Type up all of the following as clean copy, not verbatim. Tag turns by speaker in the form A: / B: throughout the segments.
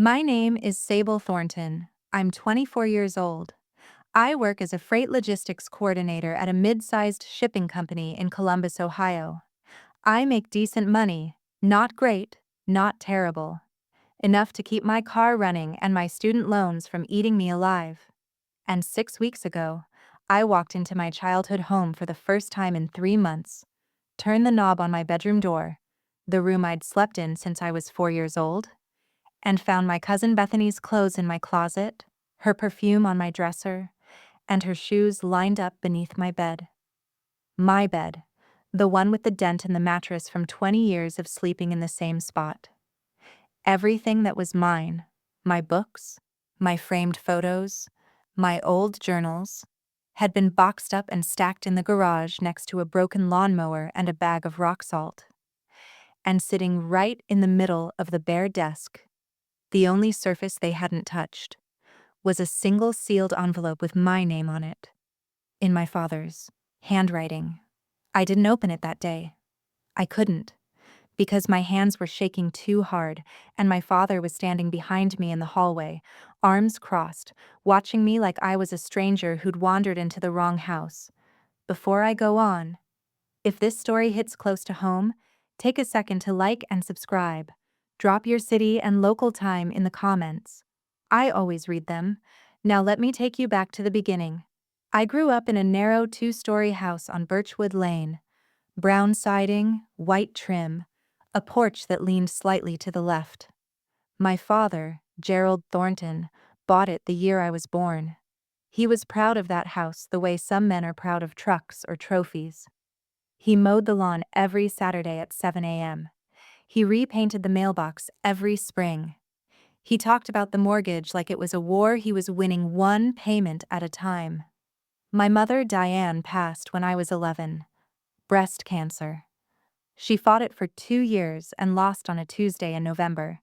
A: My name is Sable Thornton. I'm 24 years old. I work as a freight logistics coordinator at a mid-sized shipping company in Columbus, Ohio. I make decent money, not great, not terrible. Enough to keep my car running and my student loans from eating me alive. And 6 weeks ago, I walked into my childhood home for the first time in 3 months, turned the knob on my bedroom door, the room I'd slept in since I was 4 years old, and found my cousin Bethany's clothes in my closet, her perfume on my dresser, and her shoes lined up beneath my bed. My bed, the one with the dent in the mattress from 20 years of sleeping in the same spot. Everything that was mine, my books, my framed photos, my old journals, had been boxed up and stacked in the garage next to a broken lawnmower and a bag of rock salt. And sitting right in the middle of the bare desk, the only surface they hadn't touched, was a single sealed envelope with my name on it, in my father's handwriting. I didn't open it that day. I couldn't, because my hands were shaking too hard, and my father was standing behind me in the hallway, arms crossed, watching me like I was a stranger who'd wandered into the wrong house. Before I go on, if this story hits close to home, take a second to like and subscribe. Drop your city and local time in the comments. I always read them. Now let me take you back to the beginning. I grew up in a narrow 2-story house on Birchwood Lane. Brown siding, white trim, a porch that leaned slightly to the left. My father, Gerald Thornton, bought it the year I was born. He was proud of that house the way some men are proud of trucks or trophies. He mowed the lawn every Saturday at 7 a.m. He repainted the mailbox every spring. He talked about the mortgage like it was a war he was winning one payment at a time. My mother, Diane, passed when I was 11. Breast cancer. She fought it for 2 years and lost on a Tuesday in November.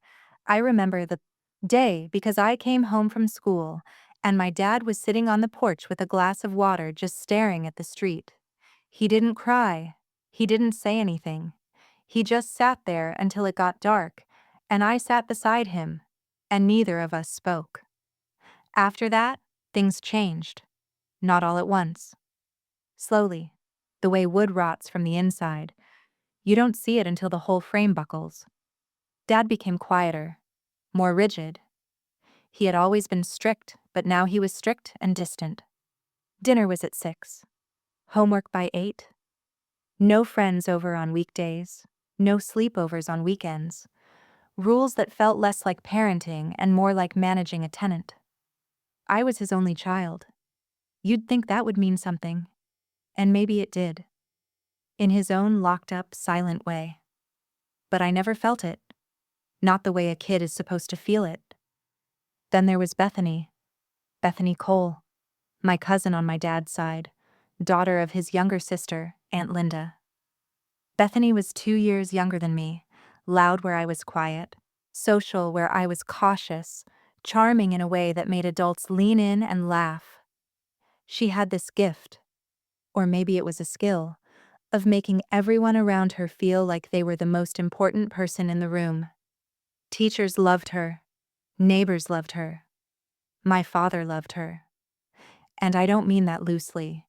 A: I remember the day because I came home from school and my dad was sitting on the porch with a glass of water just staring at the street. He didn't cry. He didn't say anything. He just sat there until it got dark, and I sat beside him, and neither of us spoke. After that, things changed. Not all at once. Slowly, the way wood rots from the inside. You don't see it until the whole frame buckles. Dad became quieter, more rigid. He had always been strict, but now he was strict and distant. Dinner was at 6. Homework by 8. No friends over on weekdays. No sleepovers on weekends. Rules that felt less like parenting and more like managing a tenant. I was his only child. You'd think that would mean something. And maybe it did. In his own locked-up, silent way. But I never felt it. Not the way a kid is supposed to feel it. Then there was Bethany. Bethany Cole. My cousin on my dad's side. Daughter of his younger sister, Aunt Linda. Bethany was 2 years younger than me, loud where I was quiet, social where I was cautious, charming in a way that made adults lean in and laugh. She had this gift, or maybe it was a skill, of making everyone around her feel like they were the most important person in the room. Teachers loved her. Neighbors loved her. My father loved her. And I don't mean that loosely.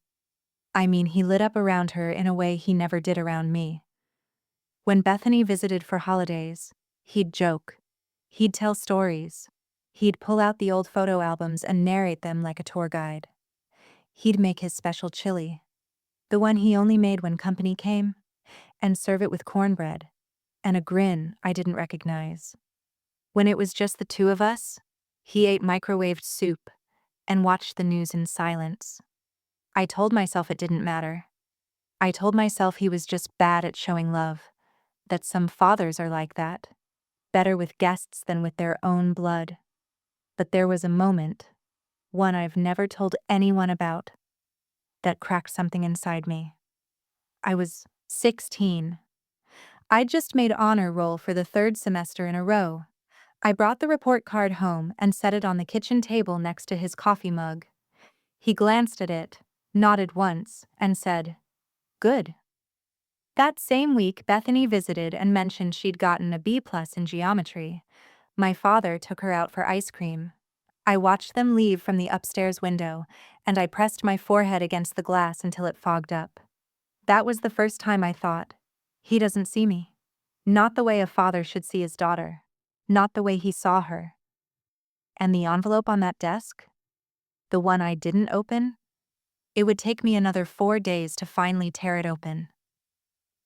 A: I mean he lit up around her in a way he never did around me. When Bethany visited for holidays, he'd joke. He'd tell stories. He'd pull out the old photo albums and narrate them like a tour guide. He'd make his special chili, the one he only made when company came, and serve it with cornbread, and a grin I didn't recognize. When it was just the two of us, he ate microwaved soup and watched the news in silence. I told myself it didn't matter. I told myself he was just bad at showing love, that some fathers are like that, better with guests than with their own blood. But there was a moment, one I've never told anyone about, that cracked something inside me. I was 16. I'd just made honor roll for the 3rd semester in a row. I brought the report card home and set it on the kitchen table next to his coffee mug. He glanced at it, nodded once, and said, "Good." That same week, Bethany visited and mentioned she'd gotten a B+ in geometry. My father took her out for ice cream. I watched them leave from the upstairs window, and I pressed my forehead against the glass until it fogged up. That was the first time I thought, he doesn't see me. Not the way a father should see his daughter. Not the way he saw her. And the envelope on that desk? The one I didn't open? It would take me another 4 days to finally tear it open.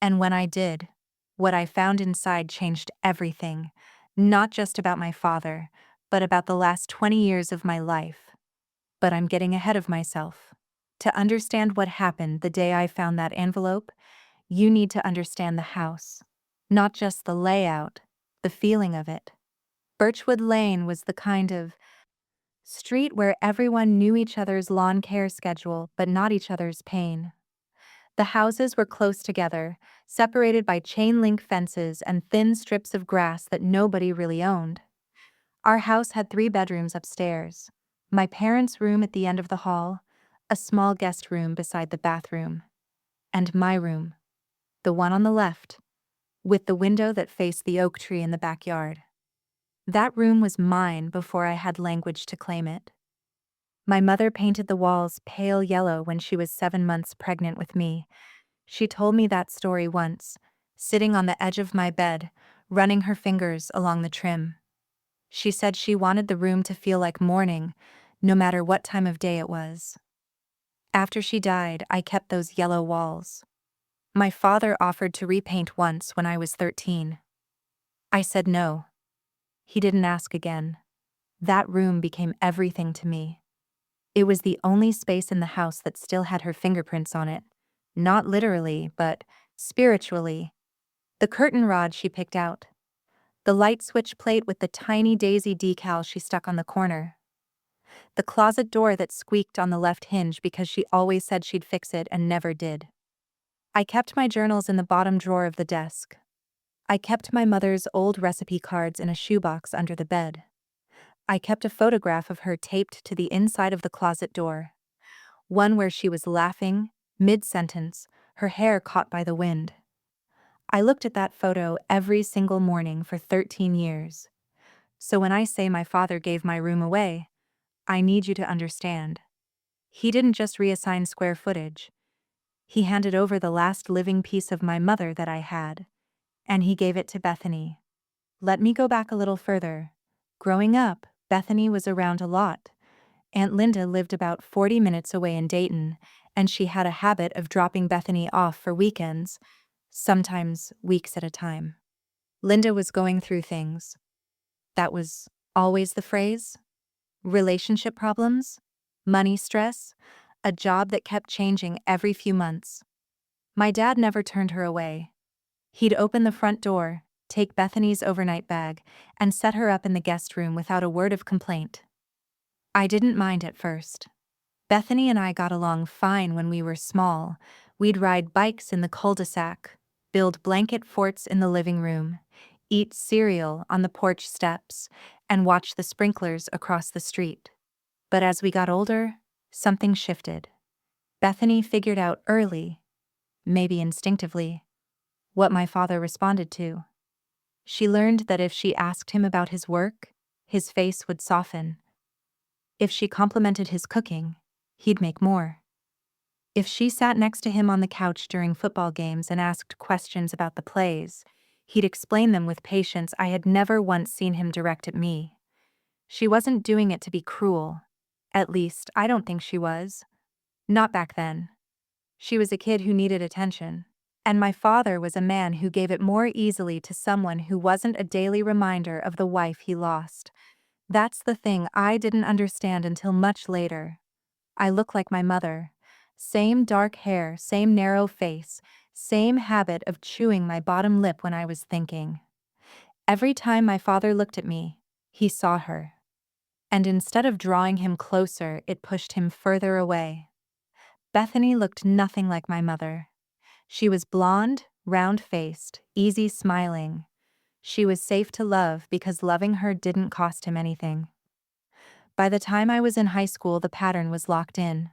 A: And when I did, what I found inside changed everything, not just about my father, but about the last 20 years of my life. But I'm getting ahead of myself. To understand what happened the day I found that envelope, you need to understand the house. Not just the layout, the feeling of it. Birchwood Lane was the kind of street where everyone knew each other's lawn care schedule but not each other's pain. The houses were close together, separated by chain-link fences and thin strips of grass that nobody really owned. Our house had 3 bedrooms upstairs. My parents' room at the end of the hall, a small guest room beside the bathroom, and my room, the one on the left, with the window that faced the oak tree in the backyard. That room was mine before I had language to claim it. My mother painted the walls pale yellow when she was 7 months pregnant with me. She told me that story once, sitting on the edge of my bed, running her fingers along the trim. She said she wanted the room to feel like morning, no matter what time of day it was. After she died, I kept those yellow walls. My father offered to repaint once when I was 13. I said no. He didn't ask again. That room became everything to me. It was the only space in the house that still had her fingerprints on it. Not literally, but spiritually. The curtain rod she picked out. The light switch plate with the tiny daisy decal she stuck on the corner. The closet door that squeaked on the left hinge because she always said she'd fix it and never did. I kept my journals in the bottom drawer of the desk. I kept my mother's old recipe cards in a shoebox under the bed. I kept a photograph of her taped to the inside of the closet door. One where she was laughing, mid-sentence, her hair caught by the wind. I looked at that photo every single morning for 13 years. So when I say my father gave my room away, I need you to understand. He didn't just reassign square footage. He handed over the last living piece of my mother that I had, and he gave it to Bethany. Let me go back a little further. Growing up, Bethany was around a lot. Aunt Linda lived about 40 minutes away in Dayton, and she had a habit of dropping Bethany off for weekends, sometimes weeks at a time. Linda was going through things. That was always the phrase. Relationship problems, money stress, a job that kept changing every few months. My dad never turned her away. He'd open the front door, take Bethany's overnight bag, and set her up in the guest room without a word of complaint. I didn't mind at first. Bethany and I got along fine when we were small. We'd ride bikes in the cul-de-sac, build blanket forts in the living room, eat cereal on the porch steps, and watch the sprinklers across the street. But as we got older, something shifted. Bethany figured out early, maybe instinctively, what my father responded to. She learned that if she asked him about his work, his face would soften. If she complimented his cooking, he'd make more. If she sat next to him on the couch during football games and asked questions about the plays, he'd explain them with patience I had never once seen him direct at me. She wasn't doing it to be cruel. At least, I don't think she was. Not back then. She was a kid who needed attention. And my father was a man who gave it more easily to someone who wasn't a daily reminder of the wife he lost. That's the thing I didn't understand until much later. I look like my mother. Same dark hair, same narrow face, same habit of chewing my bottom lip when I was thinking. Every time my father looked at me, he saw her. And instead of drawing him closer, it pushed him further away. Bethany looked nothing like my mother. She was blonde, round-faced, easy smiling. She was safe to love because loving her didn't cost him anything. By the time I was in high school, the pattern was locked in.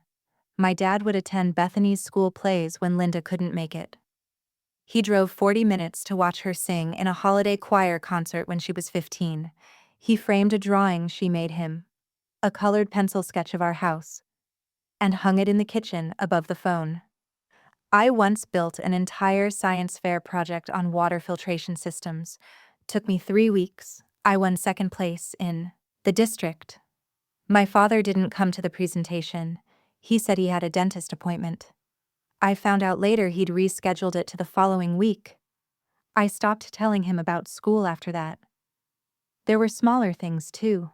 A: My dad would attend Bethany's school plays when Linda couldn't make it. He drove 40 minutes to watch her sing in a holiday choir concert when she was 15. He framed a drawing she made him, a colored pencil sketch of our house, and hung it in the kitchen above the phone. I once built an entire science fair project on water filtration systems. Took me 3 weeks. I won second place in the district. My father didn't come to the presentation. He said he had a dentist appointment. I found out later he'd rescheduled it to the following week. I stopped telling him about school after that. There were smaller things too.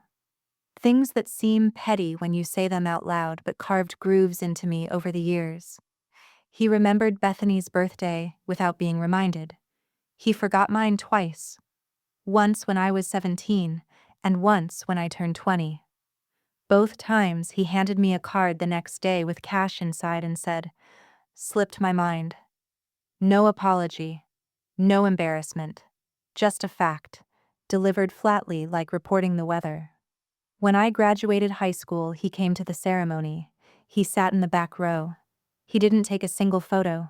A: Things that seem petty when you say them out loud but carved grooves into me over the years. He remembered Bethany's birthday without being reminded. He forgot mine twice. Once when I was 17, and once when I turned 20. Both times he handed me a card the next day with cash inside and said, "Slipped my mind." No apology. No embarrassment. Just a fact, delivered flatly like reporting the weather. When I graduated high school, he came to the ceremony. He sat in the back row. He didn't take a single photo.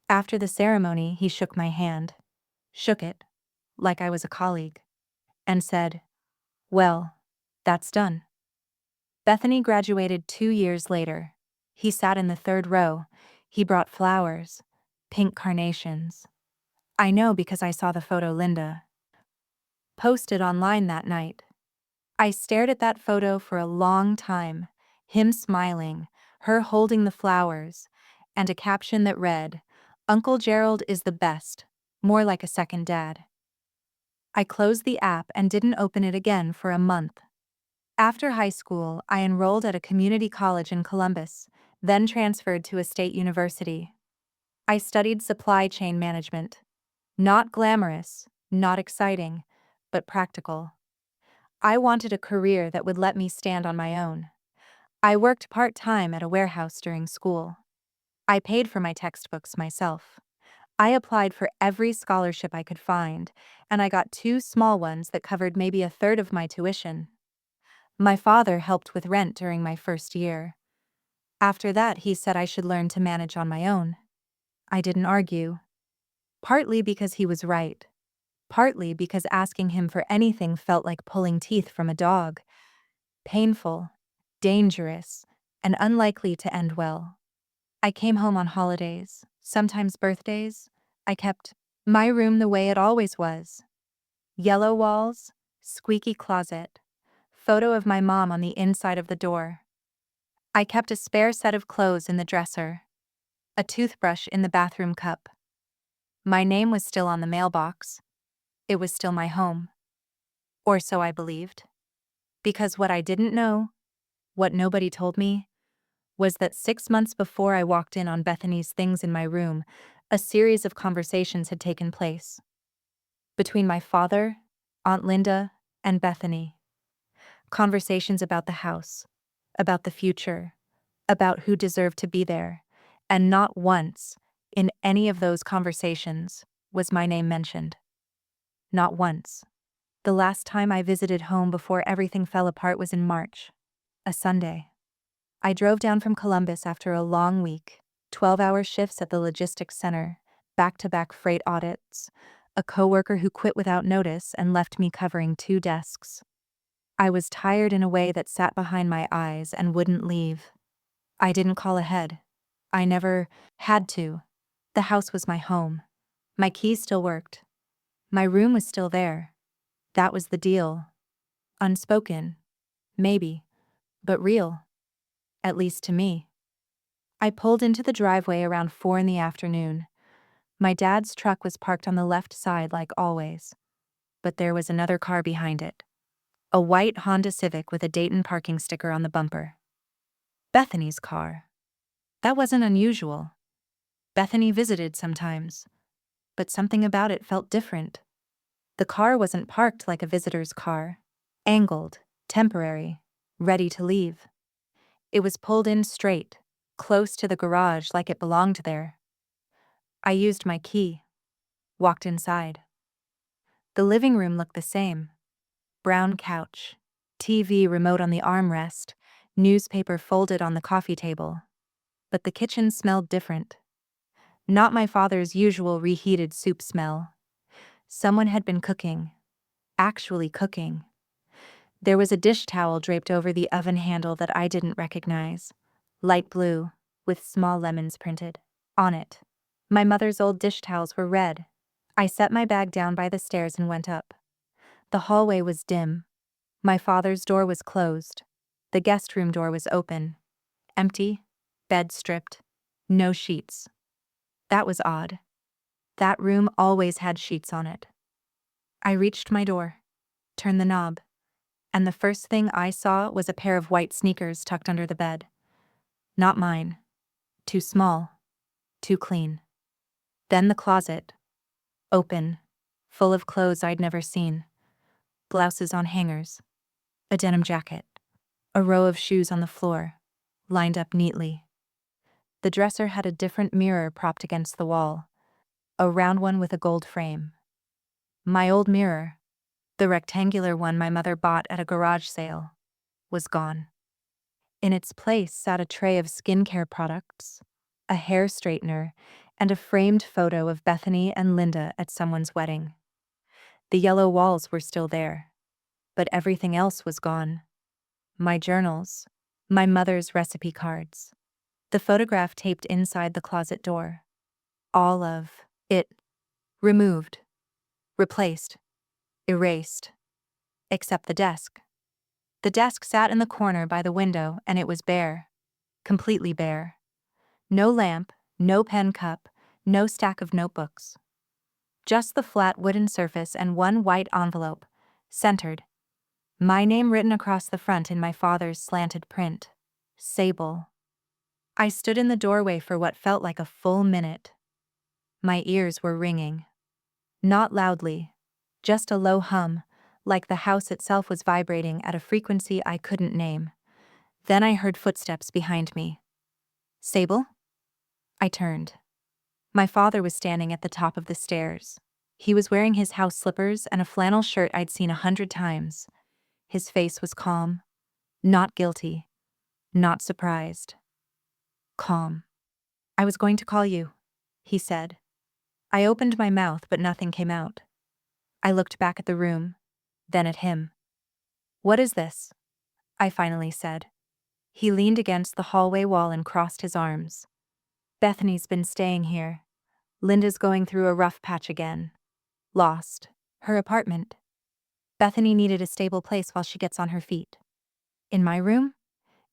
A: After the ceremony, he shook my hand. Shook it, like I was a colleague, and said, "Well, that's done." Bethany graduated 2 years later. He sat in the third row. He brought flowers, pink carnations. I know because I saw the photo Linda posted online that night. I stared at that photo for a long time, him smiling, her holding the flowers, and a caption that read, "Uncle Gerald is the best, more like a second dad." I closed the app and didn't open it again for a month. After high school, I enrolled at a community college in Columbus, then transferred to a state university. I studied supply chain management. Not glamorous, not exciting, but practical. I wanted a career that would let me stand on my own. I worked part-time at a warehouse during school. I paid for my textbooks myself. I applied for every scholarship I could find, and I got 2 small ones that covered maybe a third of my tuition. My father helped with rent during my first year. After that, he said I should learn to manage on my own. I didn't argue. Partly because he was right. Partly because asking him for anything felt like pulling teeth from a dog. Painful, dangerous, and unlikely to end well. I came home on holidays, sometimes birthdays. I kept my room the way it always was. Yellow walls, squeaky closet, photo of my mom on the inside of the door. I kept a spare set of clothes in the dresser, a toothbrush in the bathroom cup. My name was still on the mailbox. It was still my home. Or so I believed. Because what I didn't know, what nobody told me, was that 6 months before I walked in on Bethany's things in my room, a series of conversations had taken place. Between my father, Aunt Linda, and Bethany. Conversations about the house, about the future, about who deserved to be there, and not once, in any of those conversations, was my name mentioned. Not once. The last time I visited home before everything fell apart was in March, a Sunday. I drove down from Columbus after a long week, 12-hour shifts at the logistics center, back-to-back freight audits, a coworker who quit without notice and left me covering 2 desks. I was tired in a way that sat behind my eyes and wouldn't leave. I didn't call ahead. I never had to. The house was my home. My keys still worked. My room was still there. That was the deal. Unspoken. Maybe. But real. At least to me. I pulled into the driveway around 4 in the afternoon. My dad's truck was parked on the left side like always. But there was another car behind it. A white Honda Civic with a Dayton parking sticker on the bumper. Bethany's car. That wasn't unusual. Bethany visited sometimes. But something about it felt different. The car wasn't parked like a visitor's car. Angled, temporary, ready to leave. It was pulled in straight, close to the garage like it belonged there. I used my key. Walked inside. The living room looked the same. Brown couch. TV remote on the armrest. Newspaper folded on the coffee table. But the kitchen smelled different. Not my father's usual reheated soup smell. Someone had been cooking. Actually cooking. There was a dish towel draped over the oven handle that I didn't recognize. Light blue, with small lemons printed on it. My mother's old dish towels were red. I set my bag down by the stairs and went up. The hallway was dim. My father's door was closed. The guest room door was open. Empty, bed stripped, no sheets. That was odd. That room always had sheets on it. I reached my door, turned the knob, and the first thing I saw was a pair of white sneakers tucked under the bed. Not mine. Too small. Too clean. Then the closet. Open. Full of clothes I'd never seen. Blouses on hangers. A denim jacket. A row of shoes on the floor, lined up neatly. The dresser had a different mirror propped against the wall. A round one with a gold frame. My old mirror, the rectangular one my mother bought at a garage sale, was gone. In its place sat a tray of skincare products, a hair straightener, and a framed photo of Bethany and Linda at someone's wedding. The yellow walls were still there, but everything else was gone. My journals, my mother's recipe cards, the photograph taped inside the closet door. All of it removed, replaced, erased, except the desk. The desk sat in the corner by the window and it was bare, completely bare. No lamp, no pen cup, no stack of notebooks. Just the flat wooden surface and one white envelope, centered. My name written across the front in my father's slanted print. Sable. I stood in the doorway for what felt like a full minute. My ears were ringing. Not loudly, just a low hum, like the house itself was vibrating at a frequency I couldn't name. Then I heard footsteps behind me. Sable? I turned. My father was standing at the top of the stairs. He was wearing his house slippers and a flannel shirt I'd seen 100 times. His face was calm. Not guilty. Not surprised. Calm. "I was going to call you," he said. I opened my mouth but nothing came out. I looked back at the room, then at him. "What is this?" I finally said. He leaned against the hallway wall and crossed his arms. "Bethany's been staying here. Linda's going through a rough patch again. Lost her apartment. Bethany needed a stable place while she gets on her feet." "In my room?"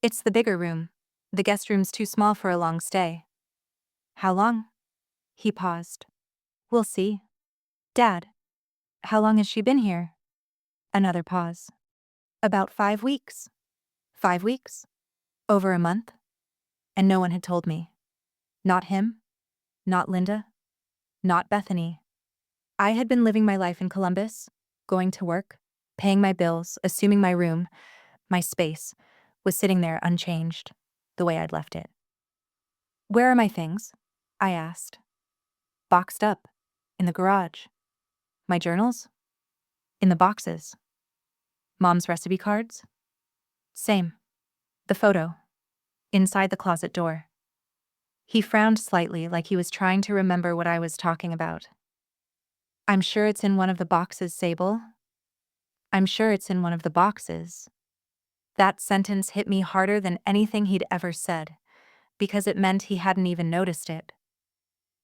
A: "It's the bigger room. The guest room's too small for a long stay." "How long?" He paused. "We'll see." "Dad, how long has she been here?" Another pause. "About 5 weeks." 5 weeks? Over a month? And no one had told me. Not him. Not Linda. Not Bethany. I had been living my life in Columbus, going to work, paying my bills, assuming my room, my space, was sitting there unchanged, the way I'd left it. "Where are my things?" I asked. "Boxed up. In the garage." "My journals?" "In the boxes." "Mom's recipe cards?" "Same. The photo. Inside the closet door." He frowned slightly like he was trying to remember what I was talking about. "I'm sure it's in one of the boxes, Sable. I'm sure it's in one of the boxes." That sentence hit me harder than anything he'd ever said, because it meant he hadn't even noticed it.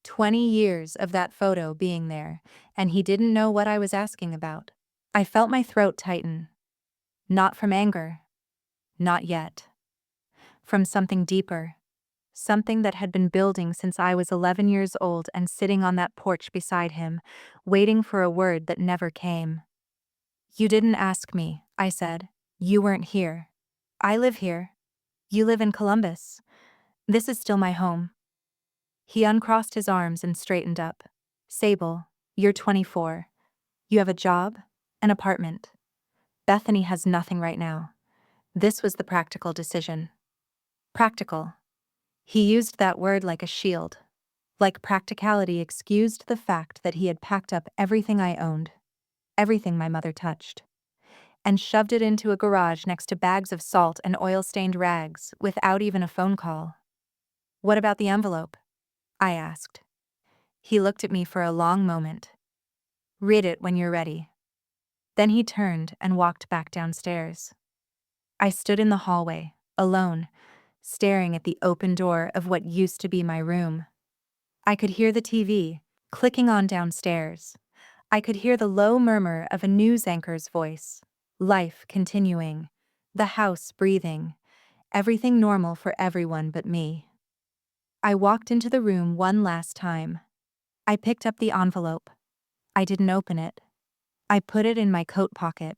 A: 20 years of that photo being there, and he didn't know what I was asking about. I felt my throat tighten. Not from anger. Not yet. From something deeper. Something that had been building since I was 11 years old and sitting on that porch beside him, waiting for a word that never came. "You didn't ask me," I said. "You weren't here. I live here. You live in Columbus. This is still my home." He uncrossed his arms and straightened up. "Sable, you're 24. You have a job, an apartment. Bethany has nothing right now." This was the practical decision. Practical. He used that word like a shield. Like practicality excused the fact that he had packed up everything I owned, everything my mother touched, and shoved it into a garage next to bags of salt and oil-stained rags without even a phone call. "What about the envelope?" I asked. He looked at me for a long moment. "Read it when you're ready." Then he turned and walked back downstairs. I stood in the hallway, alone, staring at the open door of what used to be my room. I could hear the TV clicking on downstairs. I could hear the low murmur of a news anchor's voice. Life continuing. The house breathing. Everything normal for everyone but me. I walked into the room one last time. I picked up the envelope. I didn't open it. I put it in my coat pocket,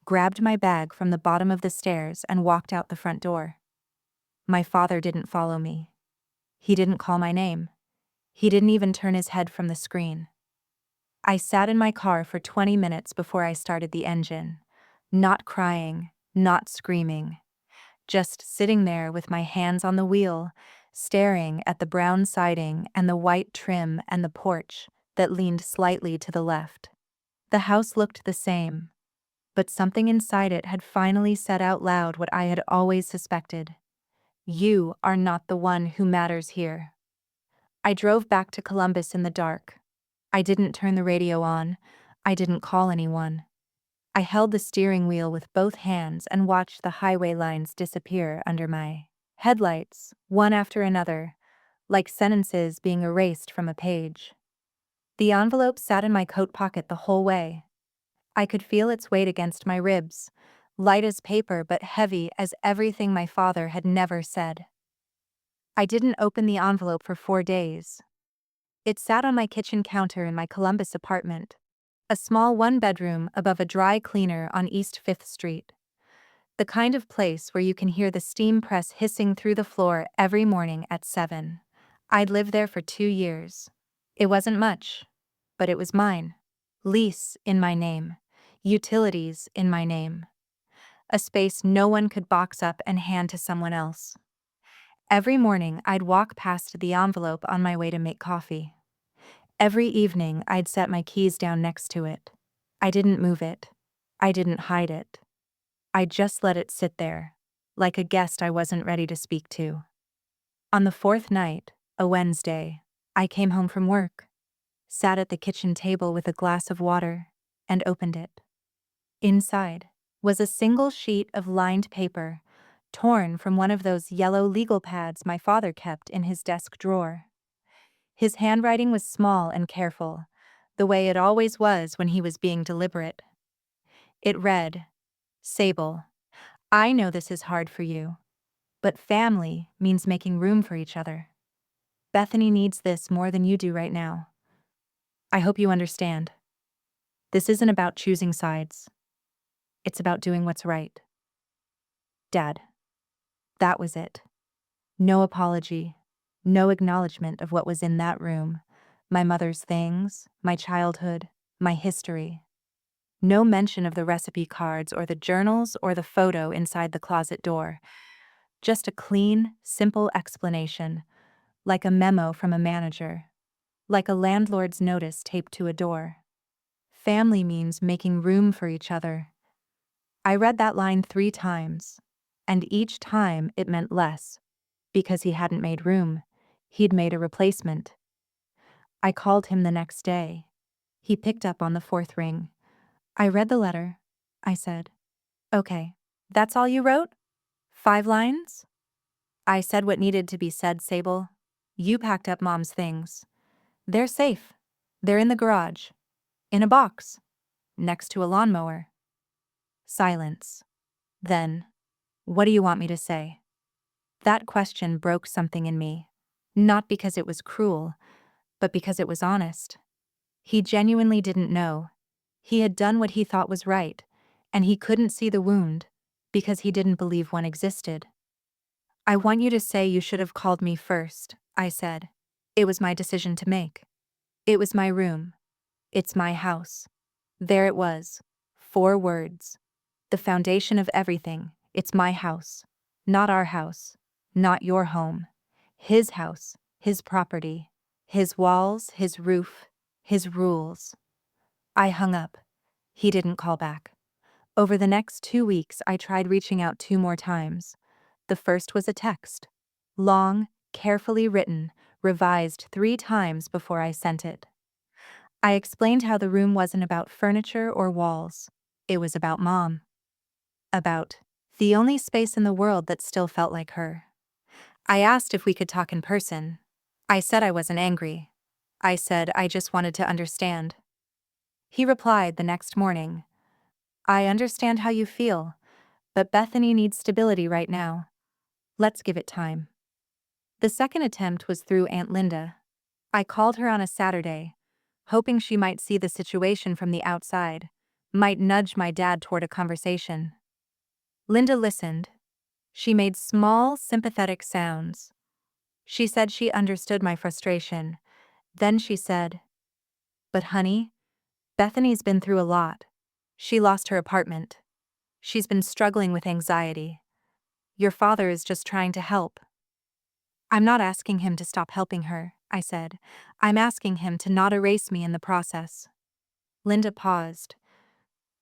A: grabbed my bag from the bottom of the stairs, and walked out the front door. My father didn't follow me. He didn't call my name. He didn't even turn his head from the screen. I sat in my car for 20 minutes before I started the engine. Not crying, not screaming. Just sitting there with my hands on the wheel, staring at the brown siding and the white trim and the porch that leaned slightly to the left. The house looked the same, but something inside it had finally said out loud what I had always suspected. You are not the one who matters here. I drove back to Columbus in the dark. I didn't turn the radio on. I didn't call anyone. I held the steering wheel with both hands and watched the highway lines disappear under my headlights, one after another, like sentences being erased from a page. The envelope sat in my coat pocket the whole way. I could feel its weight against my ribs, light as paper but heavy as everything my father had never said. I didn't open the envelope for 4 days. It sat on my kitchen counter in my Columbus apartment, a small one-bedroom above a dry cleaner on East 5th Street. The kind of place where you can hear the steam press hissing through the floor every morning at 7. I'd lived there for 2 years. It wasn't much, but it was mine. Lease in my name. Utilities in my name. A space no one could box up and hand to someone else. Every morning I'd walk past the envelope on my way to make coffee. Every evening I'd set my keys down next to it. I didn't move it. I didn't hide it. I just let it sit there, like a guest I wasn't ready to speak to. On the 4th night, a Wednesday, I came home from work, sat at the kitchen table with a glass of water, and opened it. Inside was a single sheet of lined paper, torn from one of those yellow legal pads my father kept in his desk drawer. His handwriting was small and careful, the way it always was when he was being deliberate. It read, "Sable, I know this is hard for you, but family means making room for each other. Bethany needs this more than you do right now. I hope you understand. This isn't about choosing sides. It's about doing what's right." Dad. That was it. No apology, no acknowledgement of what was in that room, my mother's things, my childhood, my history. No mention of the recipe cards or the journals or the photo inside the closet door. Just a clean, simple explanation, like a memo from a manager, like a landlord's notice taped to a door. Family means making room for each other. I read that line 3 times, and each time it meant less, because he hadn't made room. He'd made a replacement. I called him the next day. He picked up on the 4th ring. "I read the letter," I said. "Okay, that's all you wrote? 5 lines?" "I said what needed to be said, Sable. You packed up Mom's things. They're safe. They're in the garage. In a box. Next to a lawnmower." Silence. Then, "What do you want me to say?" That question broke something in me. Not because it was cruel, but because it was honest. He genuinely didn't know. He had done what he thought was right, and he couldn't see the wound because he didn't believe one existed. "I want you to say you should have called me first," I said. "It was my decision to make. It was my room. It's my house." There it was. 4 words. The foundation of everything. It's my house. Not our house. Not your home. His house. His property. His walls. His roof. His rules. I hung up. He didn't call back. Over the next 2 weeks, I tried reaching out 2 more times. The first was a text. Long, carefully written, revised 3 times before I sent it. I explained how the room wasn't about furniture or walls. It was about Mom. About the only space in the world that still felt like her. I asked if we could talk in person. I said I wasn't angry. I said I just wanted to understand. He replied the next morning, I understand how you feel, but Bethany needs stability right now. Let's give it time. The second attempt was through Aunt Linda. I called her on a Saturday, hoping she might see the situation from the outside, might nudge my dad toward a conversation. Linda listened. She made small, sympathetic sounds. She said she understood my frustration. Then she said, But honey, Bethany's been through a lot. She lost her apartment. She's been struggling with anxiety. Your father is just trying to help. I'm not asking him to stop helping her, I said. I'm asking him to not erase me in the process. Linda paused.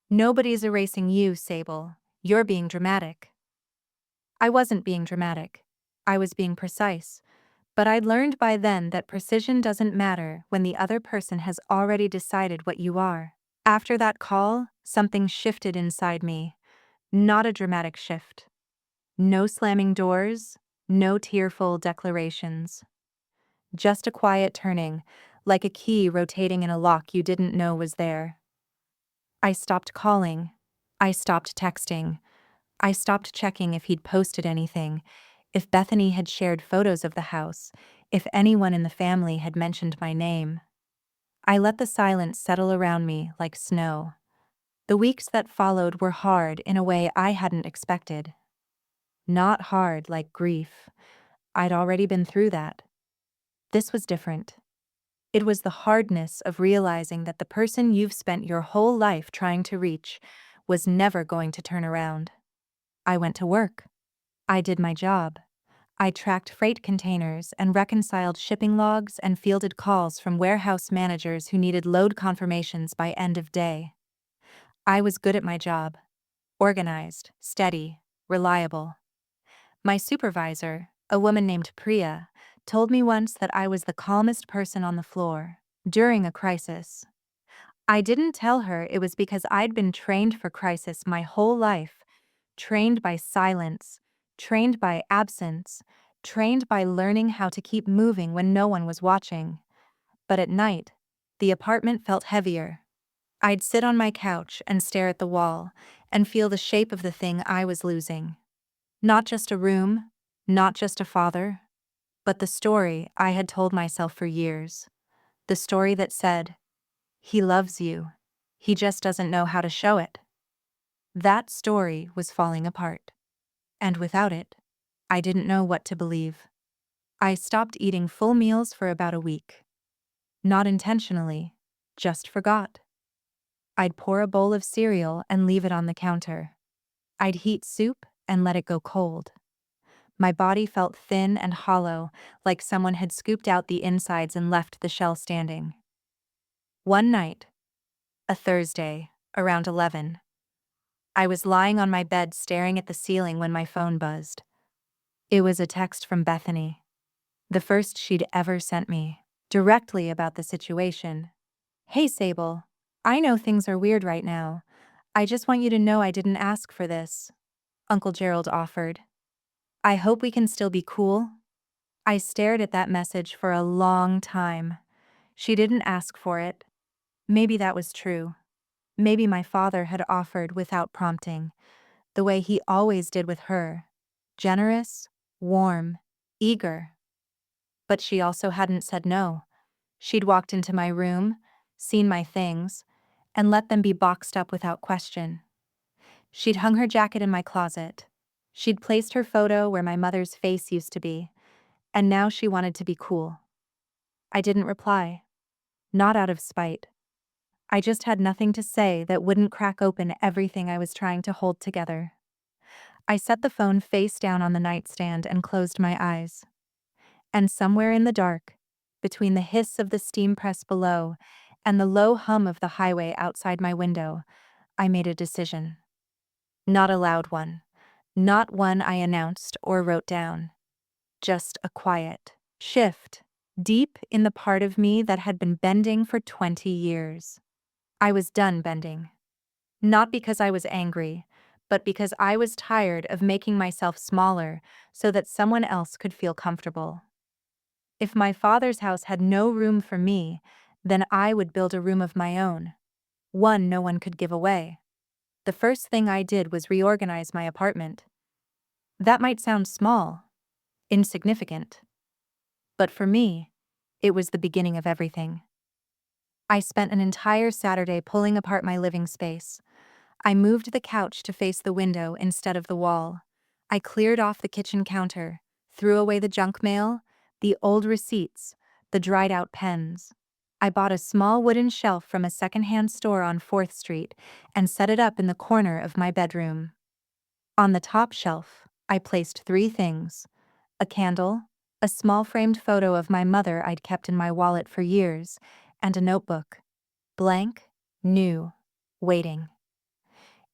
A: Nobody's erasing you, Sable. You're being dramatic. I wasn't being dramatic. I was being precise. But I'd learned by then that precision doesn't matter when the other person has already decided what you are. After that call, something shifted inside me. Not a dramatic shift. No slamming doors, no tearful declarations. Just a quiet turning, like a key rotating in a lock you didn't know was there. I stopped calling. I stopped texting. I stopped checking if he'd posted anything, if Bethany had shared photos of the house, if anyone in the family had mentioned my name. I let the silence settle around me like snow. The weeks that followed were hard in a way I hadn't expected. Not hard like grief. I'd already been through that. This was different. It was the hardness of realizing that the person you've spent your whole life trying to reach was never going to turn around. I went to work. I did my job. I tracked freight containers and reconciled shipping logs and fielded calls from warehouse managers who needed load confirmations by end of day. I was good at my job. Organized, steady, reliable. My supervisor, a woman named Priya, told me once that I was the calmest person on the floor during a crisis. I didn't tell her it was because I'd been trained for crisis my whole life, trained by silence, trained by absence, trained by learning how to keep moving when no one was watching. But at night, the apartment felt heavier. I'd sit on my couch and stare at the wall and feel the shape of the thing I was losing. Not just a room, not just a father, but the story I had told myself for years. The story that said, he loves you. He just doesn't know how to show it. That story was falling apart. And without it, I didn't know what to believe. I stopped eating full meals for about a week. Not intentionally, just forgot. I'd pour a bowl of cereal and leave it on the counter. I'd heat soup and let it go cold. My body felt thin and hollow, like someone had scooped out the insides and left the shell standing. One night, a Thursday, around 11, I was lying on my bed staring at the ceiling when my phone buzzed. It was a text from Bethany, the first she'd ever sent me, directly about the situation. Hey Sable, I know things are weird right now. I just want you to know I didn't ask for this, Uncle Gerald offered. I hope we can still be cool. I stared at that message for a long time. She didn't ask for it. Maybe that was true. Maybe my father had offered without prompting, the way he always did with her. Generous, warm, eager. But she also hadn't said no. She'd walked into my room, seen my things, and let them be boxed up without question. She'd hung her jacket in my closet. She'd placed her photo where my mother's face used to be, and now she wanted to be cool. I didn't reply. Not out of spite. I just had nothing to say that wouldn't crack open everything I was trying to hold together. I set the phone face down on the nightstand and closed my eyes. And somewhere in the dark, between the hiss of the steam press below and the low hum of the highway outside my window, I made a decision. Not a loud one. Not one I announced or wrote down. Just a quiet shift, deep in the part of me that had been bending for 20 years. I was done bending. Not because I was angry, but because I was tired of making myself smaller so that someone else could feel comfortable. If my father's house had no room for me, then I would build a room of my own, one no one could give away. The first thing I did was reorganize my apartment. That might sound small, insignificant, but for me, it was the beginning of everything. I spent an entire Saturday pulling apart my living space. I moved the couch to face the window instead of the wall. I cleared off the kitchen counter, threw away the junk mail, the old receipts, the dried out pens. I bought a small wooden shelf from a secondhand store on 4th Street and set it up in the corner of my bedroom. On the top shelf, I placed 3 things: a candle, a small framed photo of my mother I'd kept in my wallet for years, and a notebook. Blank, new, waiting.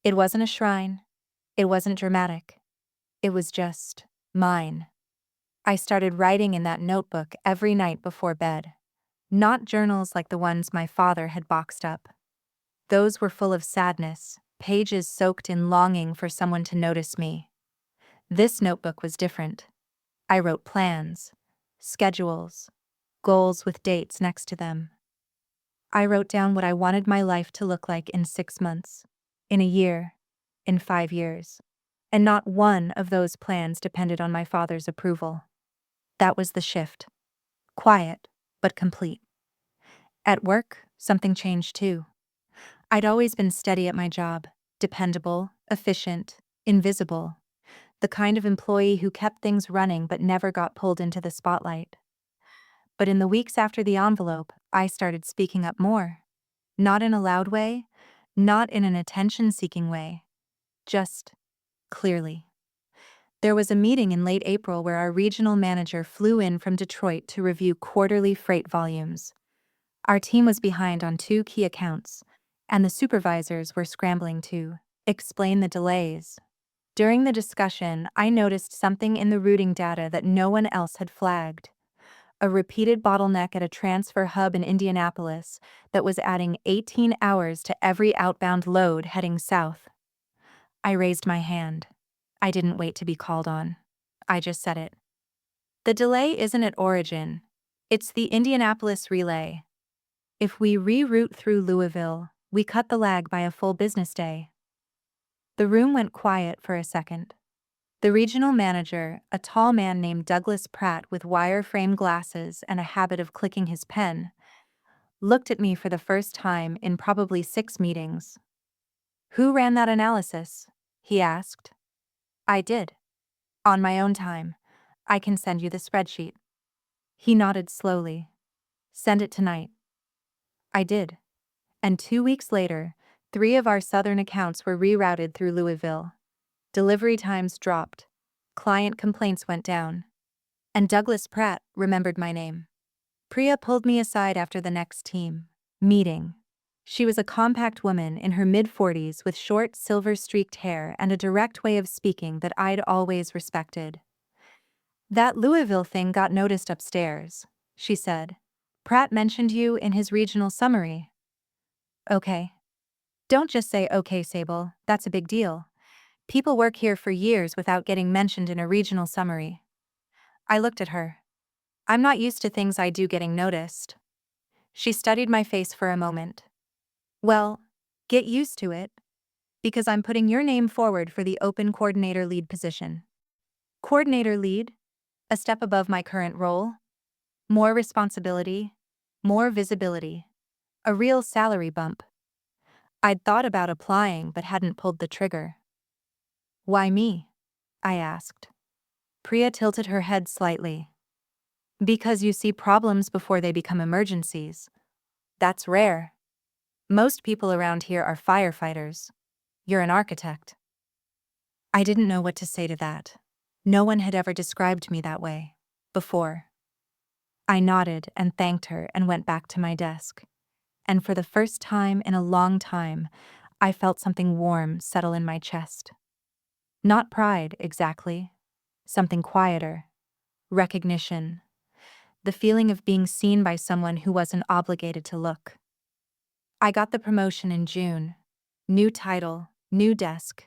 A: It wasn't a shrine. It wasn't dramatic. It was just mine. I started writing in that notebook every night before bed. Not journals like the ones my father had boxed up. Those were full of sadness, pages soaked in longing for someone to notice me. This notebook was different. I wrote plans, schedules, goals with dates next to them. I wrote down what I wanted my life to look like in 6 months, in a year, in 5 years. And not one of those plans depended on my father's approval. That was the shift. Quiet, but complete. At work, something changed too. I'd always been steady at my job, dependable, efficient, invisible, the kind of employee who kept things running but never got pulled into the spotlight. But in the weeks after the envelope, I started speaking up more. Not in a loud way, not in an attention-seeking way, just clearly. There was a meeting in late April where our regional manager flew in from Detroit to review quarterly freight volumes. Our team was behind on 2 key accounts, and the supervisors were scrambling to explain the delays. During the discussion, I noticed something in the routing data that no one else had flagged: a repeated bottleneck at a transfer hub in Indianapolis that was adding 18 hours to every outbound load heading south. I raised my hand. I didn't wait to be called on. I just said it. The delay isn't at origin. It's the Indianapolis relay. If we reroute through Louisville, we cut the lag by a full business day. The room went quiet for a second. The regional manager, a tall man named Douglas Pratt with wire-frame glasses and a habit of clicking his pen, looked at me for the first time in probably 6 meetings. "Who ran that analysis?" he asked. "I did. On my own time. I can send you the spreadsheet." He nodded slowly. "Send it tonight." I did. And 2 weeks later, 3 of our southern accounts were rerouted through Louisville. Delivery times dropped. Client complaints went down. And Douglas Pratt remembered my name. Priya pulled me aside after the next team meeting. She was a compact woman in her mid-40s with short, silver-streaked hair and a direct way of speaking that I'd always respected. "That Louisville thing got noticed upstairs," she said. "Pratt mentioned you in his regional summary." "Okay." "Don't just say okay, Sable, that's a big deal. People work here for years without getting mentioned in a regional summary." I looked at her. "I'm not used to things I do getting noticed." She studied my face for a moment. "Well, get used to it, because I'm putting your name forward for the open coordinator lead position." Coordinator lead? A step above my current role? More responsibility? More visibility? A real salary bump? I'd thought about applying but hadn't pulled the trigger. "Why me?" I asked. Priya tilted her head slightly. "Because you see problems before they become emergencies. That's rare. Most people around here are firefighters. You're an architect." I didn't know what to say to that. No one had ever described me that way before. I nodded and thanked her and went back to my desk. And for the first time in a long time, I felt something warm settle in my chest. Not pride, exactly. Something quieter. Recognition. The feeling of being seen by someone who wasn't obligated to look. I got the promotion in June. New title, new desk.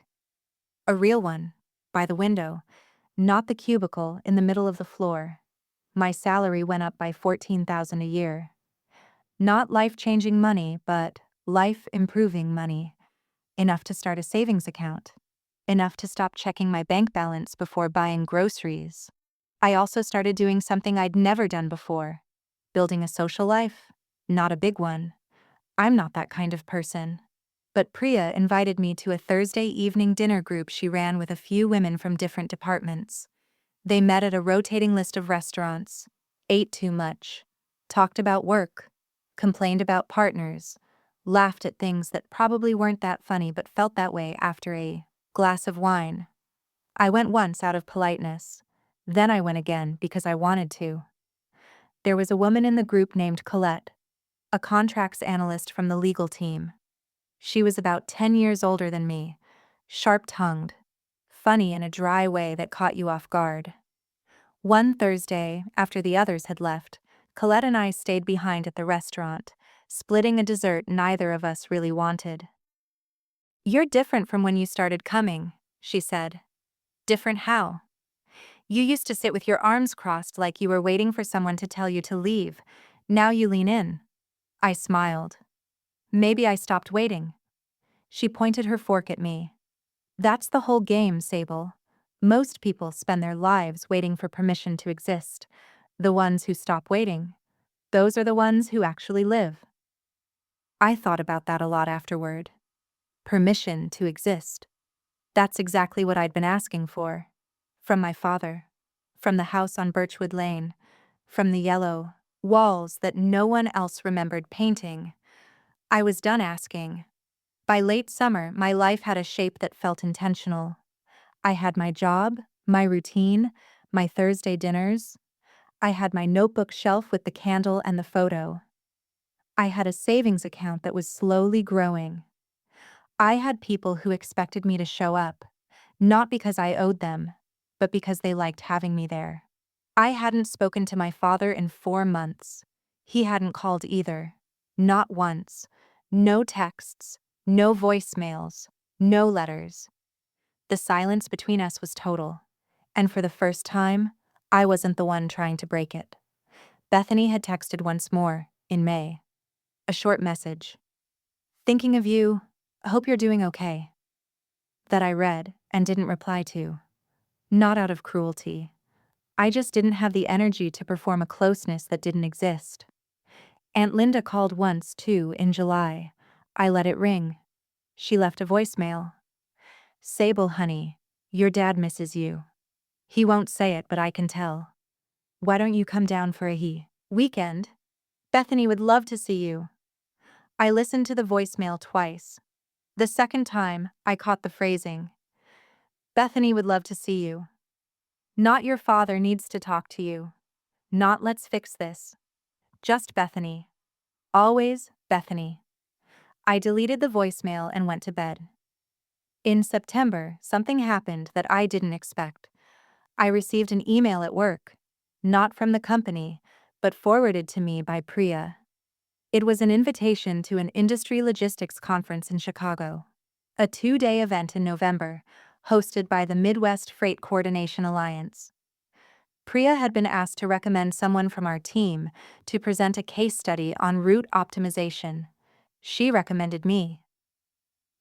A: A real one, by the window, not the cubicle in the middle of the floor. My salary went up by $14,000 a year. Not life-changing money, but life-improving money. Enough to start a savings account. Enough to stop checking my bank balance before buying groceries. I also started doing something I'd never done before. Building a social life. Not a big one. I'm not that kind of person. But Priya invited me to a Thursday evening dinner group she ran with a few women from different departments. They met at a rotating list of restaurants, ate too much, talked about work, complained about partners, laughed at things that probably weren't that funny but felt that way after a glass of wine. I went once out of politeness. Then I went again because I wanted to. There was a woman in the group named Colette, a contracts analyst from the legal team. She was about 10 years older than me, sharp-tongued, funny in a dry way that caught you off guard. One Thursday, after the others had left, Colette and I stayed behind at the restaurant, splitting a dessert neither of us really wanted. "You're different from when you started coming," she said. "Different how?" "You used to sit with your arms crossed like you were waiting for someone to tell you to leave. Now you lean in." I smiled. "Maybe I stopped waiting." She pointed her fork at me. "That's the whole game, Sable. Most people spend their lives waiting for permission to exist. The ones who stop waiting, those are the ones who actually live." I thought about that a lot afterward. Permission to exist. That's exactly what I'd been asking for. From my father. From the house on Birchwood Lane. From the yellow walls that no one else remembered painting. I was done asking. By late summer, my life had a shape that felt intentional. I had my job, my routine, my Thursday dinners. I had my notebook shelf with the candle and the photo. I had a savings account that was slowly growing. I had people who expected me to show up, not because I owed them, but because they liked having me there. I hadn't spoken to my father in 4 months. He hadn't called either. Not once. No texts, no voicemails, no letters. The silence between us was total. And for the first time, I wasn't the one trying to break it. Bethany had texted once more, in May. A short message. "Thinking of you. Hope you're doing okay." That I read and didn't reply to. Not out of cruelty. I just didn't have the energy to perform a closeness that didn't exist. Aunt Linda called once, too, in July. I let it ring. She left a voicemail. "Sable, honey, your dad misses you. He won't say it, but I can tell. Why don't you come down for a weekend? Bethany would love to see you." I listened to the voicemail twice. The second time, I caught the phrasing. "Bethany would love to see you. Not your father needs to talk to you. Not let's fix this. Just Bethany. Always Bethany." I deleted the voicemail and went to bed. In September, something happened that I didn't expect. I received an email at work. Not from the company, but forwarded to me by Priya. It was an invitation to an industry logistics conference in Chicago. A 2-day event in November, hosted by the Midwest Freight Coordination Alliance. Priya had been asked to recommend someone from our team to present a case study on route optimization. She recommended me.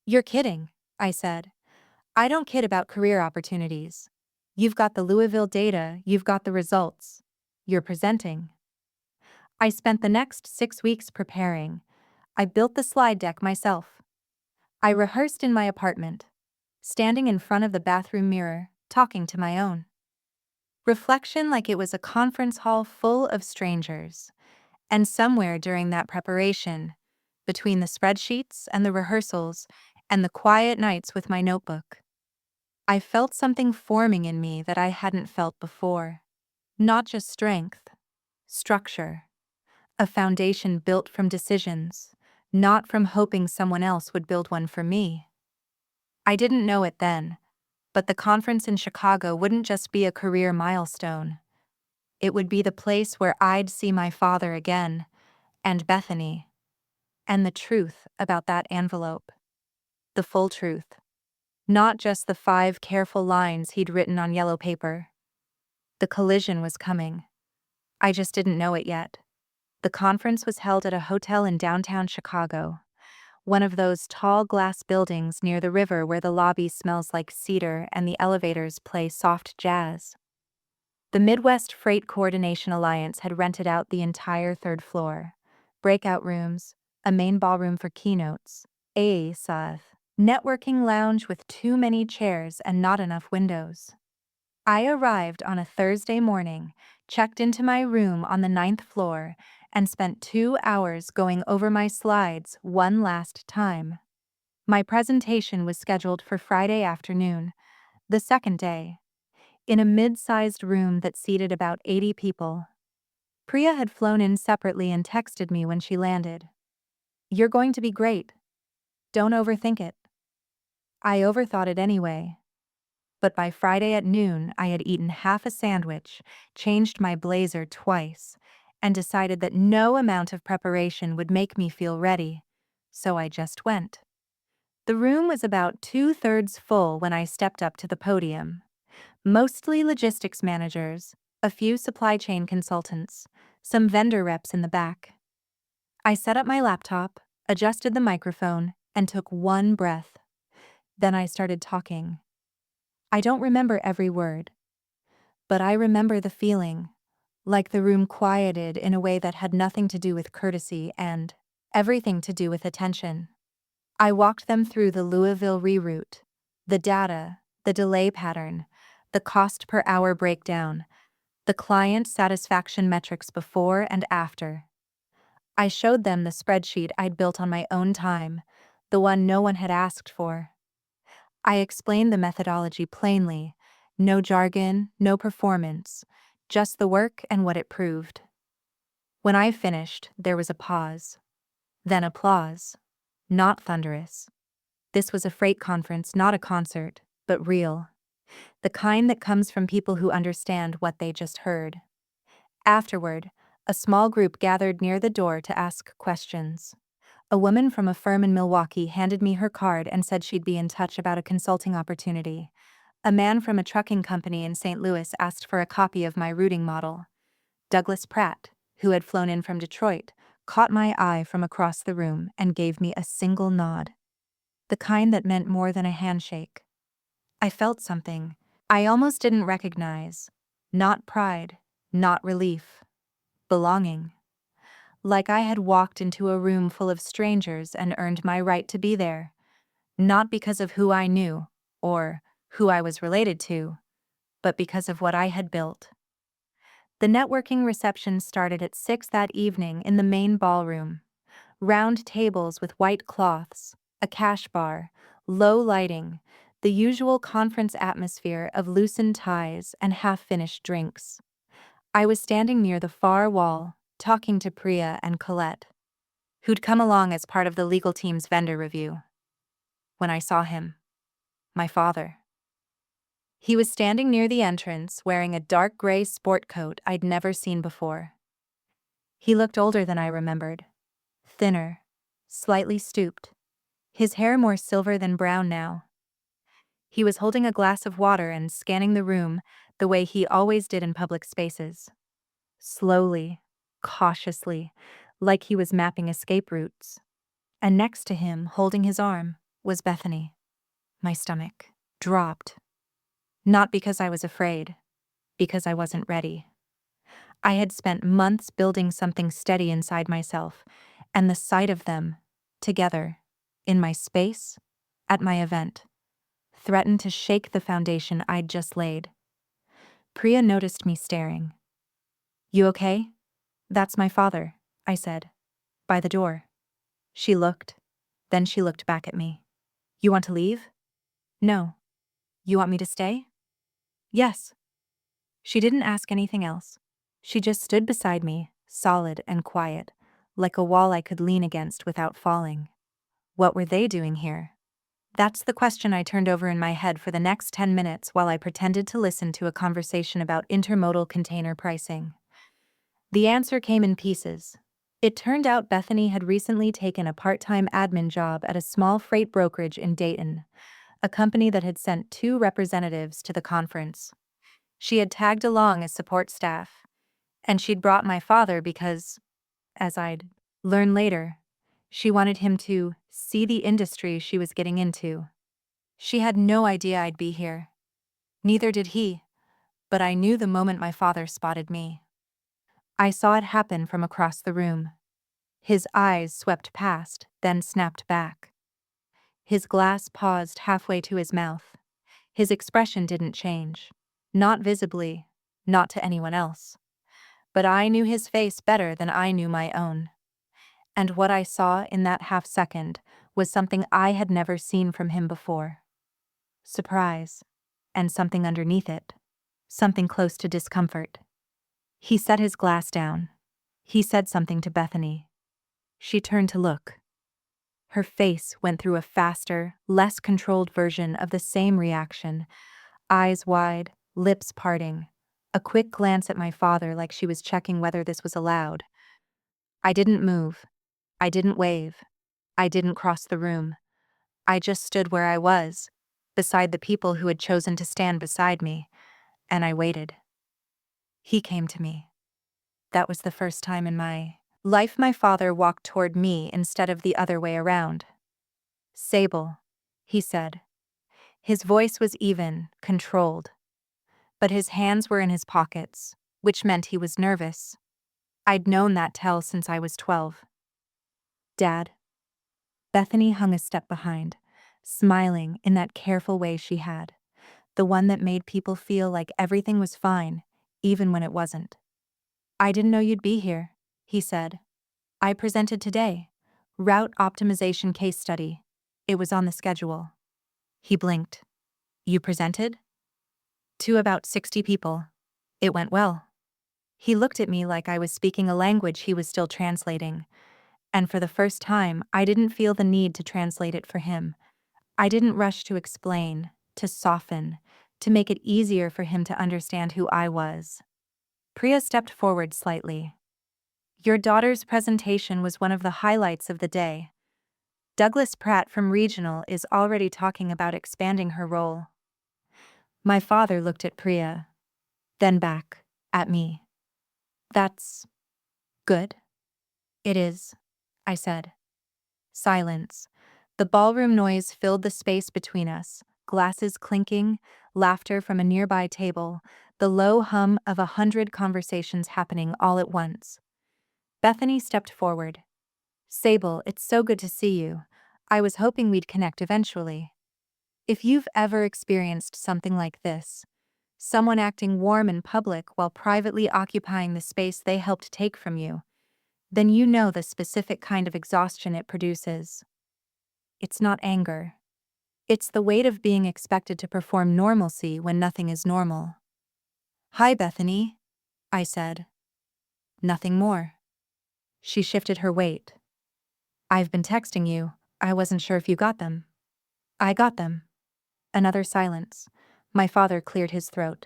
A: "You're kidding," I said. "I don't kid about career opportunities. You've got the Louisville data, you've got the results. You're presenting." I spent the next 6 weeks preparing. I built the slide deck myself. I rehearsed in my apartment, standing in front of the bathroom mirror, talking to my own reflection like it was a conference hall full of strangers. And somewhere during that preparation, between the spreadsheets and the rehearsals and the quiet nights with my notebook, I felt something forming in me that I hadn't felt before. Not just strength, structure, a foundation built from decisions, not from hoping someone else would build one for me. I didn't know it then, but the conference in Chicago wouldn't just be a career milestone. It would be the place where I'd see my father again, and Bethany, and the truth about that envelope. The full truth. Not just the 5 careful lines he'd written on yellow paper. The collision was coming. I just didn't know it yet. The conference was held at a hotel in downtown Chicago, one of those tall glass buildings near the river where the lobby smells like cedar and the elevators play soft jazz. The Midwest Freight Coordination Alliance had rented out the entire third floor. Breakout rooms, a main ballroom for keynotes, a networking lounge with too many chairs and not enough windows. I arrived on a Thursday morning, checked into my room on the 9th floor, and spent 2 hours going over my slides one last time. My presentation was scheduled for Friday afternoon, the second day, in a mid-sized room that seated about 80 people. Priya had flown in separately and texted me when she landed. "You're going to be great. Don't overthink it." I overthought it anyway. But by Friday at noon, I had eaten half a sandwich, changed my blazer twice, and decided that no amount of preparation would make me feel ready, so I just went. The room was about 2/3 full when I stepped up to the podium. Mostly logistics managers, a few supply chain consultants, some vendor reps in the back. I set up my laptop, adjusted the microphone, and took one breath. Then I started talking. I don't remember every word, but I remember the feeling, like the room quieted in a way that had nothing to do with courtesy and everything to do with attention. I walked them through the Louisville reroute, the data, the delay pattern, the cost per hour breakdown, the client satisfaction metrics before and after. I showed them the spreadsheet I'd built on my own time, the one no one had asked for. I explained the methodology plainly, no jargon, no performance, just the work and what it proved. When I finished, there was a pause. Then applause. Not thunderous. This was a freight conference, not a concert, but real. The kind that comes from people who understand what they just heard. Afterward, a small group gathered near the door to ask questions. A woman from a firm in Milwaukee handed me her card and said she'd be in touch about a consulting opportunity. A man from a trucking company in St. Louis asked for a copy of my routing model. Douglas Pratt, who had flown in from Detroit, caught my eye from across the room and gave me a single nod. The kind that meant more than a handshake. I felt something I almost didn't recognize. Not pride, not relief. Belonging. Like I had walked into a room full of strangers and earned my right to be there. Not because of who I knew, or who I was related to, but because of what I had built. The networking reception started at 6 that evening in the main ballroom. Round tables with white cloths, a cash bar, low lighting, the usual conference atmosphere of loosened ties and half-finished drinks. I was standing near the far wall, talking to Priya and Colette, who'd come along as part of the legal team's vendor review. When I saw him, my father. He was standing near the entrance wearing a dark gray sport coat I'd never seen before. He looked older than I remembered. Thinner, slightly stooped, his hair more silver than brown now. He was holding a glass of water and scanning the room the way he always did in public spaces. Slowly, cautiously, like he was mapping escape routes. And next to him, holding his arm, was Bethany. My stomach dropped. Not because I was afraid, because I wasn't ready. I had spent months building something steady inside myself, and the sight of them, together, in my space, at my event, threatened to shake the foundation I'd just laid. Priya noticed me staring. "You okay?" "That's my father," I said. "By the door." She looked. Then she looked back at me. "You want to leave?" "No." "You want me to stay?" "Yes." She didn't ask anything else. She just stood beside me, solid and quiet, like a wall I could lean against without falling. What were they doing here? That's the question I turned over in my head for the next 10 minutes while I pretended to listen to a conversation about intermodal container pricing. The answer came in pieces. It turned out Bethany had recently taken a part-time admin job at a small freight brokerage in Dayton, a company that had sent 2 representatives to the conference. She had tagged along as support staff, and she'd brought my father because, as I'd learn later, she wanted him to see the industry she was getting into. She had no idea I'd be here. Neither did he, but I knew the moment my father spotted me. I saw it happen from across the room. His eyes swept past, then snapped back. His glass paused halfway to his mouth. His expression didn't change. Not visibly, not to anyone else. But I knew his face better than I knew my own. And what I saw in that half second was something I had never seen from him before. Surprise. And something underneath it. Something close to discomfort. He set his glass down. He said something to Bethany. She turned to look. Her face went through a faster, less controlled version of the same reaction. Eyes wide, lips parting. A quick glance at my father like she was checking whether this was allowed. I didn't move. I didn't wave. I didn't cross the room. I just stood where I was, beside the people who had chosen to stand beside me, and I waited. He came to me. That was the first time in my life my father walked toward me instead of the other way around. "Sable," he said. His voice was even, controlled. But his hands were in his pockets, which meant he was nervous. I'd known that tell since I was 12. "Dad." Bethany hung a step behind, smiling in that careful way she had, the one that made people feel like everything was fine, even when it wasn't. "I didn't know you'd be here," he said. "I presented today. Route optimization case study. It was on the schedule." He blinked. "You presented?" "To about 60 people. It went well." He looked at me like I was speaking a language he was still translating, and for the first time, I didn't feel the need to translate it for him. I didn't rush to explain, to soften, to make it easier for him to understand who I was. Priya stepped forward slightly. "Your daughter's presentation was one of the highlights of the day. Douglas Pratt from Regional is already talking about expanding her role." My father looked at Priya, then back at me. "That's good." "It is," I said. Silence. The ballroom noise filled the space between us, glasses clinking, laughter from a nearby table, the low hum of 100 conversations happening all at once. Bethany stepped forward. "Sable, it's so good to see you. I was hoping we'd connect eventually." If you've ever experienced something like this, someone acting warm in public while privately occupying the space they helped take from you, then you know the specific kind of exhaustion it produces. It's not anger. It's the weight of being expected to perform normalcy when nothing is normal. "Hi, Bethany," I said. "Nothing more." She shifted her weight. "I've been texting you. I wasn't sure if you got them." "I got them." Another silence. My father cleared his throat.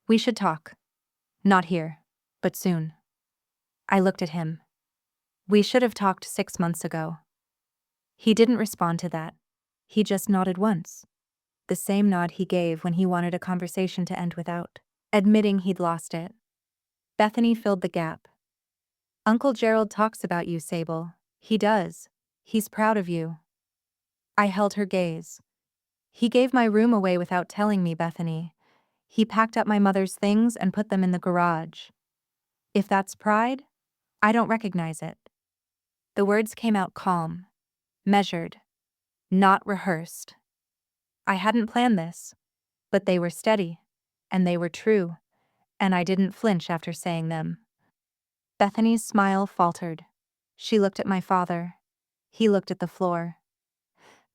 A: "We should talk. Not here, but soon." I looked at him. "We should have talked 6 months ago." He didn't respond to that. He just nodded once. The same nod he gave when he wanted a conversation to end without admitting he'd lost it. Bethany filled the gap. "Uncle Gerald talks about you, Sable. He does. He's proud of you." I held her gaze. "He gave my room away without telling me, Bethany. He packed up my mother's things and put them in the garage. If that's pride, I don't recognize it." The words came out calm, measured, not rehearsed. I hadn't planned this, but they were steady, and they were true, and I didn't flinch after saying them. Bethany's smile faltered. She looked at my father. He looked at the floor.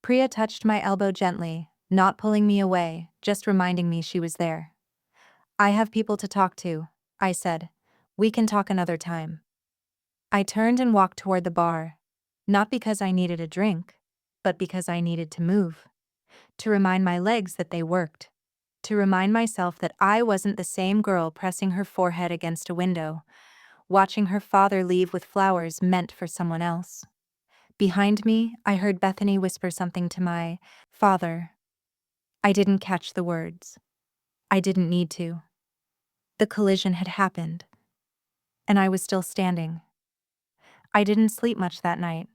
A: Priya touched my elbow gently, not pulling me away, just reminding me she was there. "I have people to talk to," I said. "We can talk another time." I turned and walked toward the bar, not because I needed a drink, but because I needed to move. To remind my legs that they worked. To remind myself that I wasn't the same girl pressing her forehead against a window. watching her father leave with flowers meant for someone else. Behind me, I heard Bethany whisper something to my father. I didn't catch the words. I didn't need to. The collision had happened, and I was still standing. I didn't sleep much that night.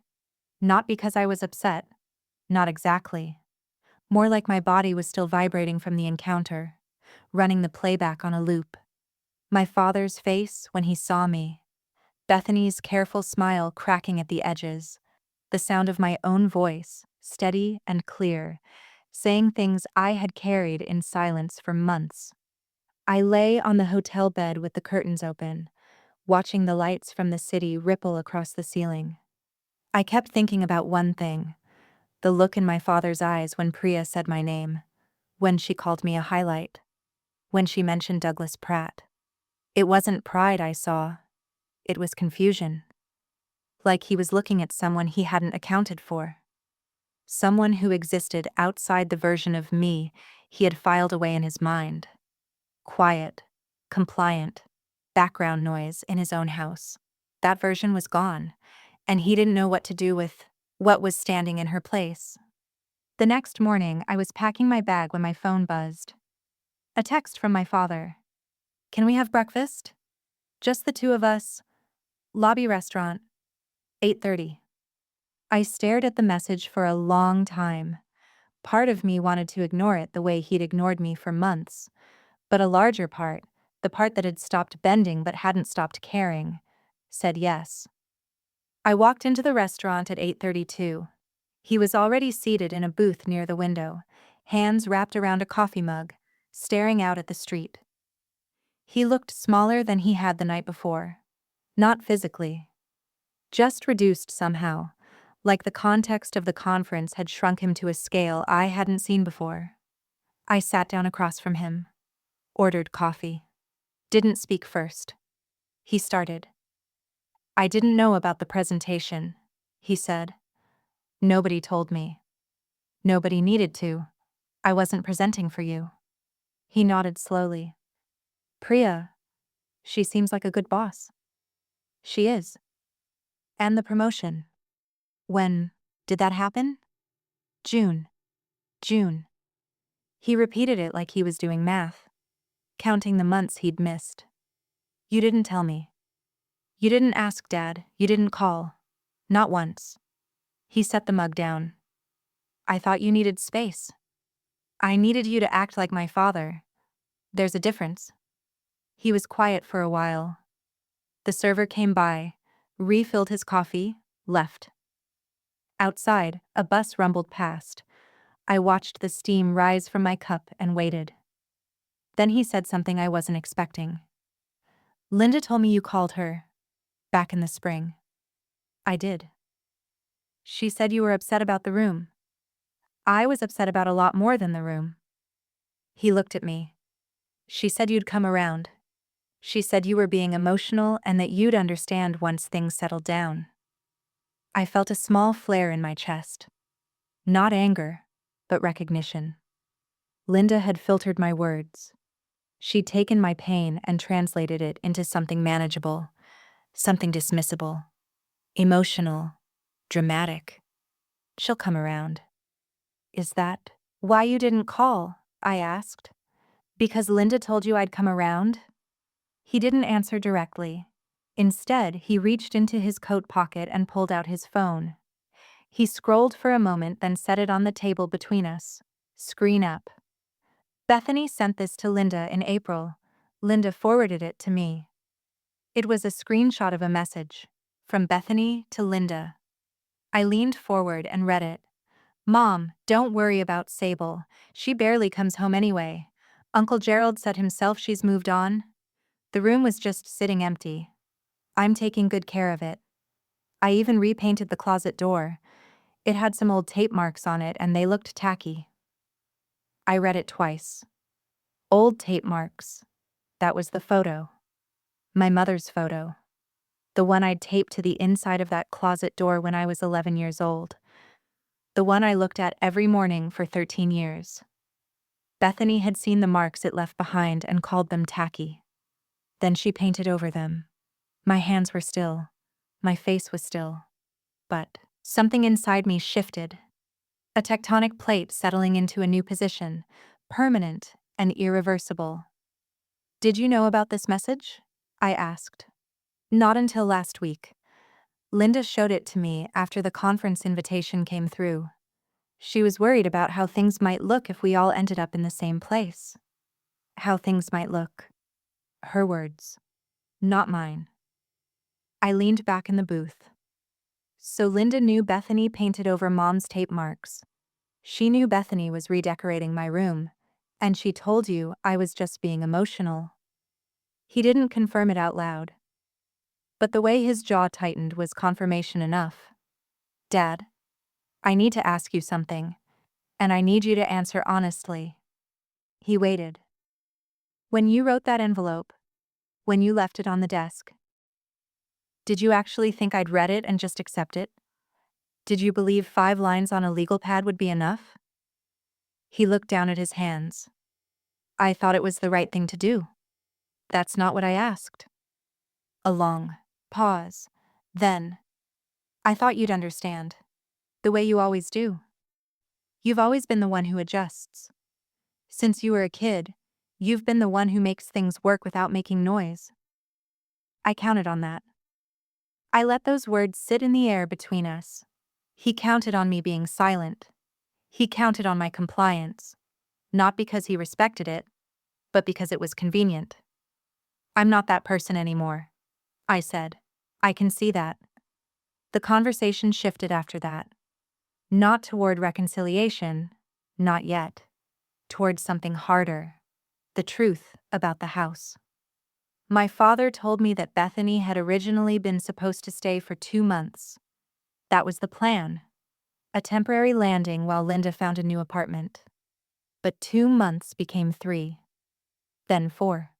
A: Not because I was upset. Not exactly. More like my body was still vibrating from the encounter, running the playback on a loop. My father's face when he saw me. Bethany's careful smile cracking at the edges. The sound of my own voice, steady and clear, saying things I had carried in silence for months. I lay on the hotel bed with the curtains open, watching the lights from the city ripple across the ceiling. I kept thinking about one thing, the look in my father's eyes when Priya said my name, when she called me a highlight, when she mentioned Douglas Pratt. It wasn't pride I saw, it was confusion. Like he was looking at someone he hadn't accounted for. Someone who existed outside the version of me he had filed away in his mind. Quiet, compliant, background noise in his own house. That version was gone, and he didn't know what to do with what was standing in her place. The next morning, I was packing my bag when my phone buzzed. A text from my father. Can we have breakfast? Just the two of us. Lobby restaurant. 8:30. I stared at the message for a long time. Part of me wanted to ignore it the way he'd ignored me for months. But a larger part, the part that had stopped bending but hadn't stopped caring, said yes. I walked into the restaurant at 8:32. He was already seated in a booth near the window, hands wrapped around a coffee mug, staring out at the street. He looked smaller than he had the night before. Not physically. Just reduced somehow, like the context of the conference had shrunk him to a scale I hadn't seen before. I sat down across from him. Ordered coffee. Didn't speak first. He started. I didn't know about the presentation, he said. Nobody told me. Nobody needed to. I wasn't presenting for you. He nodded slowly. Priya, she seems like a good boss. She is. And the promotion. When did that happen? June. June. He repeated it like he was doing math, counting the months he'd missed. You didn't tell me. You didn't ask, Dad. You didn't call. Not once. He set the mug down. I thought you needed space. I needed you to act like my father. There's a difference. He was quiet for a while. The server came by, refilled his coffee, left. Outside, a bus rumbled past. I watched the steam rise from my cup and waited. Then he said something I wasn't expecting. Linda told me you called her. Back in the spring. I did. She said you were upset about the room. I was upset about a lot more than the room. He looked at me. She said you'd come around. She said you were being emotional and that you'd understand once things settled down. I felt a small flare in my chest. Not anger, but recognition. Linda had filtered my words. She'd taken my pain and translated it into something manageable, something dismissible, emotional, dramatic. She'll come around. Is that why you didn't call? I asked. Because Linda told you I'd come around? He didn't answer directly. Instead, he reached into his coat pocket and pulled out his phone. He scrolled for a moment, then set it on the table between us. Screen up. Bethany sent this to Linda in April. Linda forwarded it to me. It was a screenshot of a message. From Bethany to Linda. I leaned forward and read it. Mom, don't worry about Sable. She barely comes home anyway. Uncle Gerald said himself she's moved on. The room was just sitting empty. I'm taking good care of it. I even repainted the closet door. It had some old tape marks on it and they looked tacky. I read it twice. Old tape marks. That was the photo. My mother's photo. The one I'd taped to the inside of that closet door when I was 11 years old. The one I looked at every morning for 13 years. Bethany had seen the marks it left behind and called them tacky. Then she painted over them. My hands were still. My face was still. But something inside me shifted. A tectonic plate settling into a new position, permanent and irreversible. Did you know about this message? I asked. Not until last week. Linda showed it to me after the conference invitation came through. She was worried about how things might look if we all ended up in the same place. How things might look. Her words, not mine. I leaned back in the booth. So Linda knew Bethany painted over Mom's tape marks. She knew Bethany was redecorating my room, and she told you I was just being emotional. He didn't confirm it out loud, but the way his jaw tightened was confirmation enough. Dad, I need to ask you something, and I need you to answer honestly. He waited. When you wrote that envelope, when you left it on the desk, did you actually think I'd read it and just accept it? Did you believe 5 lines on a legal pad would be enough? He looked down at his hands. I thought it was the right thing to do. That's not what I asked. A long pause. Then, I thought you'd understand. The way you always do. You've always been the one who adjusts. Since you were a kid, you've been the one who makes things work without making noise. I counted on that. I let those words sit in the air between us. He counted on me being silent. He counted on my compliance. Not because he respected it, but because it was convenient. I'm not that person anymore, I said. I can see that. The conversation shifted after that. Not toward reconciliation, not yet. Toward something harder. The truth about the house. My father told me that Bethany had originally been supposed to stay for 2 months. That was the plan. A temporary landing while Linda found a new apartment. But 2 months became 3. Then 4.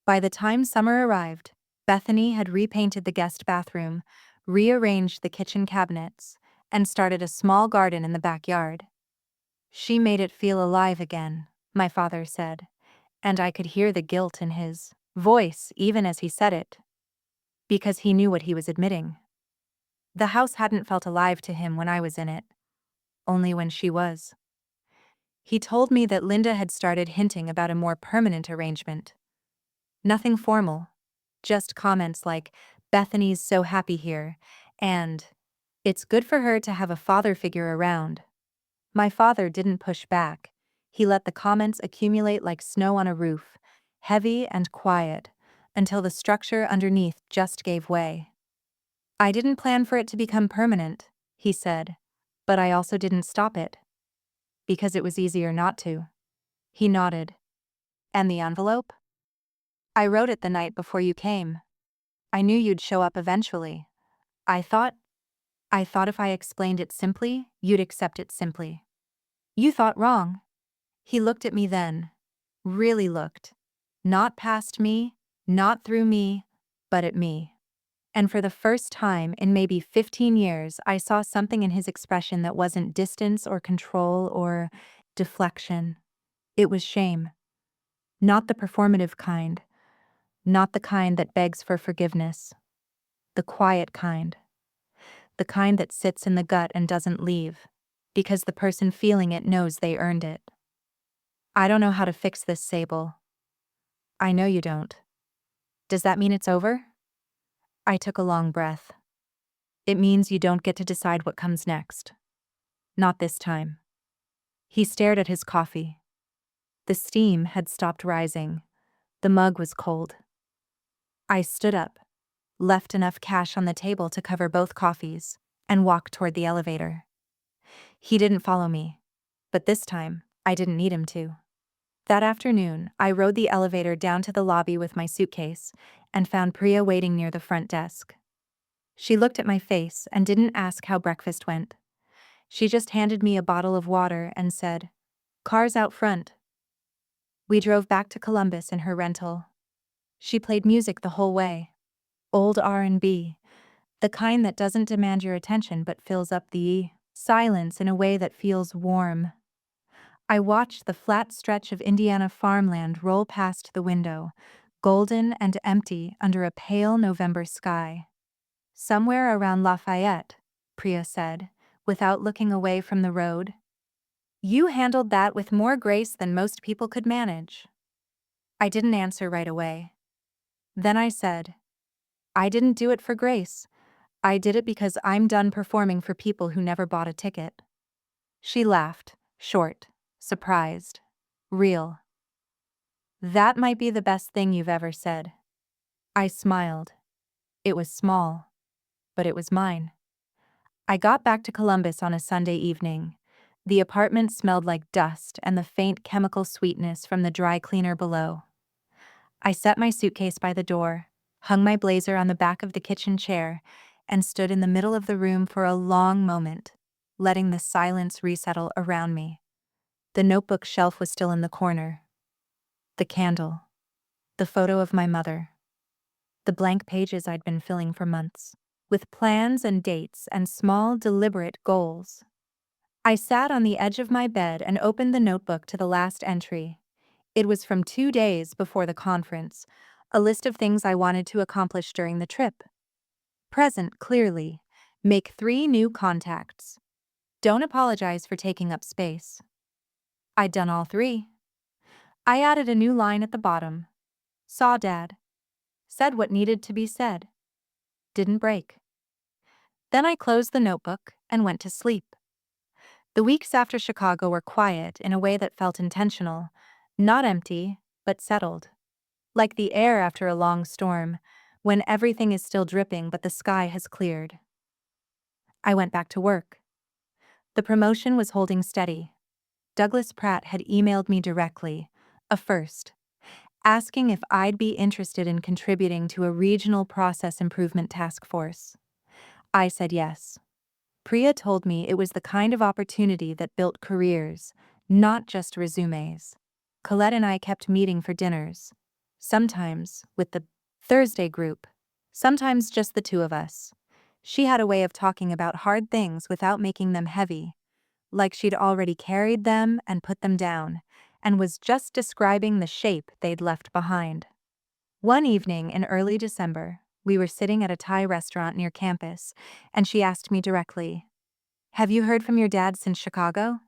A: By the time summer arrived, Bethany had repainted the guest bathroom, rearranged the kitchen cabinets, and started a small garden in the backyard. She made it feel alive again, my father said, and I could hear the guilt in his voice even as he said it. Because he knew what he was admitting. The house hadn't felt alive to him when I was in it, only when she was. He told me that Linda had started hinting about a more permanent arrangement. Nothing formal, just comments like, Bethany's so happy here, and it's good for her to have a father figure around. My father didn't push back. He let the comments accumulate like snow on a roof, heavy and quiet, until the structure underneath just gave way. I didn't plan for it to become permanent, he said, but I also didn't stop it. Because it was easier not to. He nodded. And the envelope? I wrote it the night before you came. I knew you'd show up eventually. I thought if I explained it simply, you'd accept it simply. You thought wrong. He looked at me then. Really looked. Not past me, not through me, but at me. And for the first time in maybe 15 years, I saw something in his expression that wasn't distance or control or deflection. It was shame. Not the performative kind. Not the kind that begs for forgiveness. The quiet kind. The kind that sits in the gut and doesn't leave, because the person feeling it knows they earned it. I don't know how to fix this, Sable. I know you don't. Does that mean it's over? I took a long breath. It means you don't get to decide what comes next. Not this time. He stared at his coffee. The steam had stopped rising. The mug was cold. I stood up, left enough cash on the table to cover both coffees, and walked toward the elevator. He didn't follow me, but this time, I didn't need him to. That afternoon, I rode the elevator down to the lobby with my suitcase and found Priya waiting near the front desk. She looked at my face and didn't ask how breakfast went. She just handed me a bottle of water and said, "Car's out front." We drove back to Columbus in her rental. She played music the whole way. Old R&B, the kind that doesn't demand your attention but fills up the silence in a way that feels warm. I watched the flat stretch of Indiana farmland roll past the window, golden and empty under a pale November sky. Somewhere around Lafayette, Priya said, without looking away from the road. You handled that with more grace than most people could manage. I didn't answer right away. Then I said, I didn't do it for grace. I did it because I'm done performing for people who never bought a ticket. She laughed, short, surprised, real. That might be the best thing you've ever said. I smiled. It was small, but it was mine. I got back to Columbus on a Sunday evening. The apartment smelled like dust and the faint chemical sweetness from the dry cleaner below. I set my suitcase by the door, hung my blazer on the back of the kitchen chair, and stood in the middle of the room for a long moment, letting the silence resettle around me. The notebook shelf was still in the corner. The candle. The photo of my mother. The blank pages I'd been filling for months, with plans and dates and small, deliberate goals. I sat on the edge of my bed and opened the notebook to the last entry. It was from 2 days before the conference, a list of things I wanted to accomplish during the trip. Present clearly. Make 3 new contacts. Don't apologize for taking up space. I'd done all 3. I added a new line at the bottom. Saw Dad. Said what needed to be said. Didn't break. Then I closed the notebook and went to sleep. The weeks after Chicago were quiet in a way that felt intentional, not empty, but settled. Like the air after a long storm, when everything is still dripping but the sky has cleared. I went back to work. The promotion was holding steady. Douglas Pratt had emailed me directly, a first, asking if I'd be interested in contributing to a regional process improvement task force. I said yes. Priya told me it was the kind of opportunity that built careers, not just resumes. Colette and I kept meeting for dinners, sometimes with the Thursday group, sometimes just the 2 of us. She had a way of talking about hard things without making them heavy, like she'd already carried them and put them down, and was just describing the shape they'd left behind. One evening in early December, we were sitting at a Thai restaurant near campus, and she asked me directly, "Have you heard from your dad since Chicago?"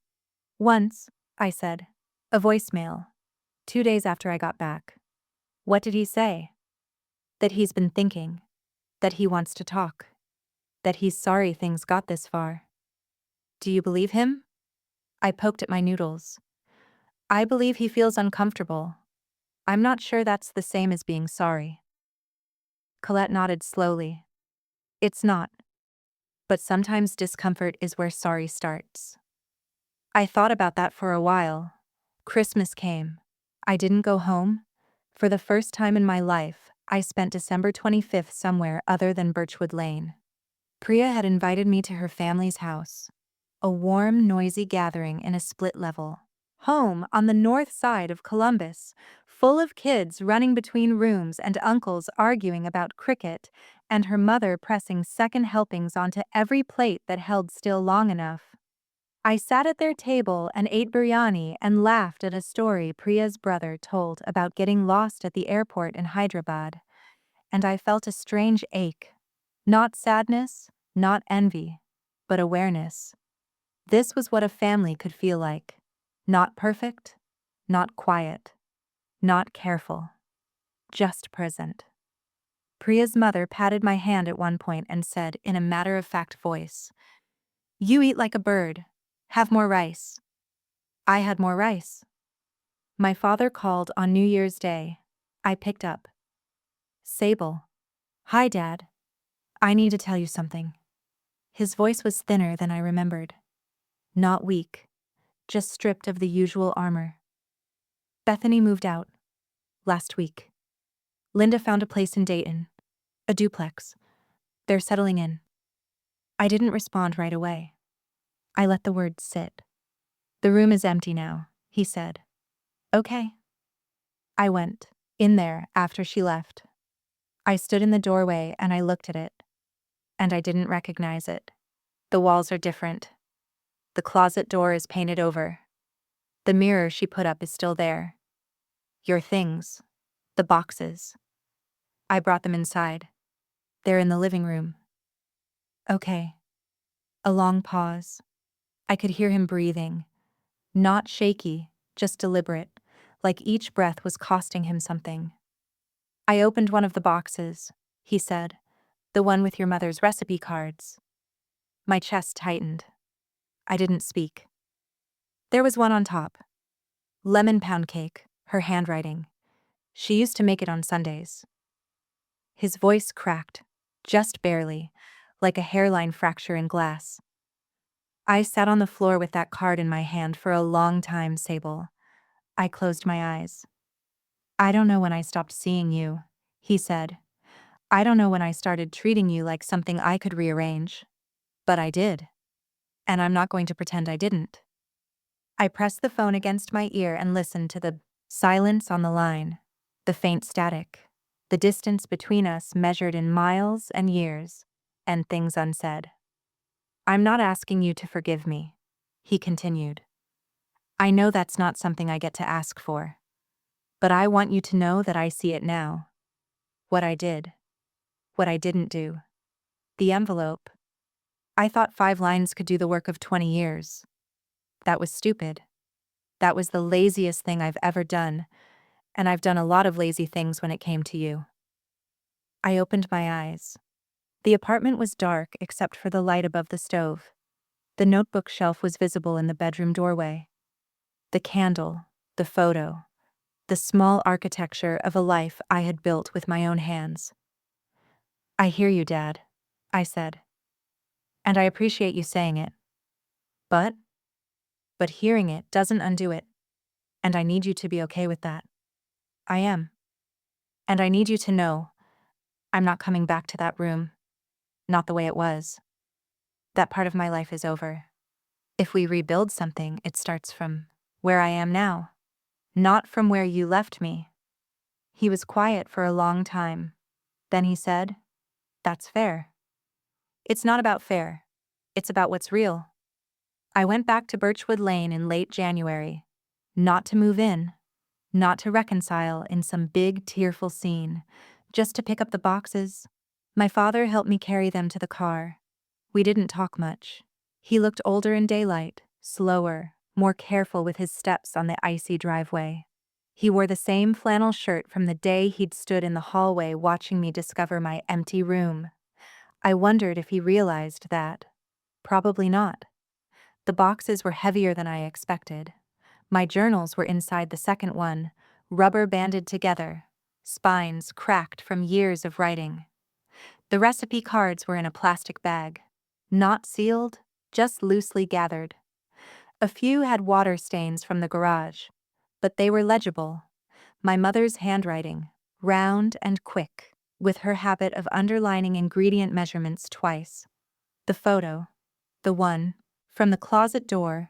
A: "Once," I said. "A voicemail. 2 days after I got back." "What did he say?" "That he's been thinking. That he wants to talk. That he's sorry things got this far." "Do you believe him?" I poked at my noodles. "I believe he feels uncomfortable. I'm not sure that's the same as being sorry." Colette nodded slowly. "It's not. But sometimes discomfort is where sorry starts." I thought about that for a while. Christmas came. I didn't go home. For the first time in my life, I spent December 25th somewhere other than Birchwood Lane. Priya had invited me to her family's house. A warm, noisy gathering in a split level home on the north side of Columbus, full of kids running between rooms and uncles arguing about cricket, and her mother pressing second helpings onto every plate that held still long enough. I sat at their table and ate biryani and laughed at a story Priya's brother told about getting lost at the airport in Hyderabad, and I felt a strange ache. Not sadness, not envy, but awareness. This was what a family could feel like. Not perfect, not quiet, not careful, just present. Priya's mother patted my hand at one point and said in a matter-of-fact voice, "You eat like a bird. Have more rice." I had more rice. My father called on New Year's Day. I picked up. "Sable." "Hi, Dad. I need to tell you something." His voice was thinner than I remembered. Not weak, just stripped of the usual armor. "Bethany moved out. Last week. Linda found a place in Dayton. A duplex. They're settling in." I didn't respond right away. I let the words sit. "The room is empty now," he said. "Okay." I went in there after she left. I stood in the doorway and I looked at it. And I didn't recognize it. The walls are different. The closet door is painted over. The mirror she put up is still there. Your things. The boxes. I brought them inside. They're in the living room. Okay. A long pause. I could hear him breathing. Not shaky, just deliberate, like each breath was costing him something. I opened one of the boxes, he said. The one with your mother's recipe cards. My chest tightened. I didn't speak. There was one on top. Lemon pound cake, her handwriting. She used to make it on Sundays. His voice cracked, just barely, like a hairline fracture in glass. I sat on the floor with that card in my hand for a long time, Sable. I closed my eyes. I don't know when I stopped seeing you, he said. I don't know when I started treating you like something I could rearrange. But I did. And I'm not going to pretend I didn't. I pressed the phone against my ear and listened to the silence on the line, the faint static, the distance between us measured in miles and years, and things unsaid. I'm not asking you to forgive me, he continued. I know that's not something I get to ask for. But I want you to know that I see it now. What I did. What I didn't do. The envelope. I thought 5 lines could do the work of 20 years. That was stupid. That was the laziest thing I've ever done, and I've done a lot of lazy things when it came to you. I opened my eyes. The apartment was dark except for the light above the stove. The notebook shelf was visible in the bedroom doorway. The candle, the photo, the small architecture of a life I had built with my own hands. I hear you, Dad, I said. And I appreciate you saying it. But hearing it doesn't undo it. And I need you to be okay with that. I am. And I need you to know, I'm not coming back to that room. Not the way it was. That part of my life is over. If we rebuild something, it starts from where I am now, not from where you left me. He was quiet for a long time. Then he said, That's fair. It's not about fair. It's about what's real. I went back to Birchwood Lane in late January. Not to move in. Not to reconcile in some big, tearful scene. Just to pick up the boxes. My father helped me carry them to the car. We didn't talk much. He looked older in daylight, slower, more careful with his steps on the icy driveway. He wore the same flannel shirt from the day he'd stood in the hallway watching me discover my empty room. I wondered if he realized that. Probably not. The boxes were heavier than I expected. My journals were inside the second one, rubber banded together, spines cracked from years of writing. The recipe cards were in a plastic bag. Not sealed, just loosely gathered. A few had water stains from the garage, but they were legible. My mother's handwriting, round and quick, with her habit of underlining ingredient measurements twice. The photo, the one from the closet door,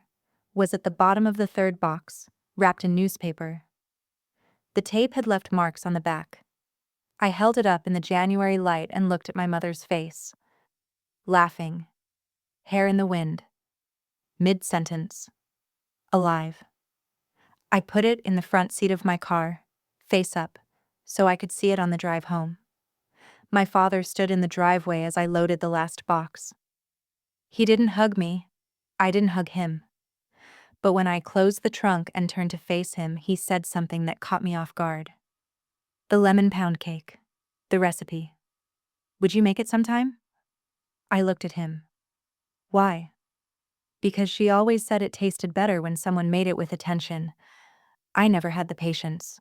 A: was at the bottom of the third box, wrapped in newspaper. The tape had left marks on the back. I held it up in the January light and looked at my mother's face. Laughing. Hair in the wind. Mid-sentence. Alive. I put it in the front seat of my car, face up, so I could see it on the drive home. My father stood in the driveway as I loaded the last box. He didn't hug me. I didn't hug him. But when I closed the trunk and turned to face him, he said something that caught me off guard. The lemon pound cake. The recipe. Would you make it sometime? I looked at him. Why? Because she always said it tasted better when someone made it with attention. I never had the patience.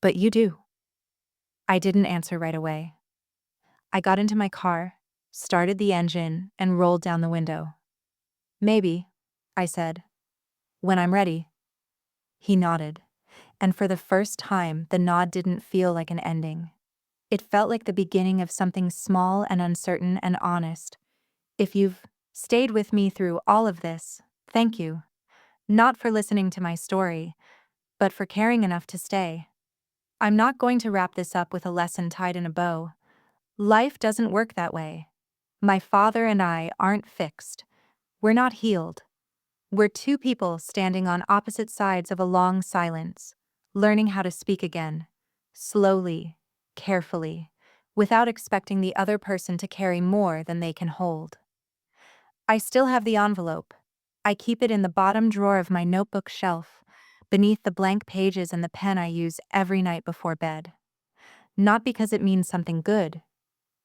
A: But you do. I didn't answer right away. I got into my car, started the engine, and rolled down the window. Maybe, I said. When I'm ready. He nodded, and for the first time, the nod didn't feel like an ending. It felt like the beginning of something small and uncertain and honest. If you've stayed with me through all of this, thank you. Not for listening to my story, but for caring enough to stay. I'm not going to wrap this up with a lesson tied in a bow. Life doesn't work that way. My father and I aren't fixed. We're not healed. We're two people standing on opposite sides of a long silence, learning how to speak again, slowly, carefully, without expecting the other person to carry more than they can hold. I still have the envelope. I keep it in the bottom drawer of my notebook shelf, beneath the blank pages and the pen I use every night before bed. Not because it means something good,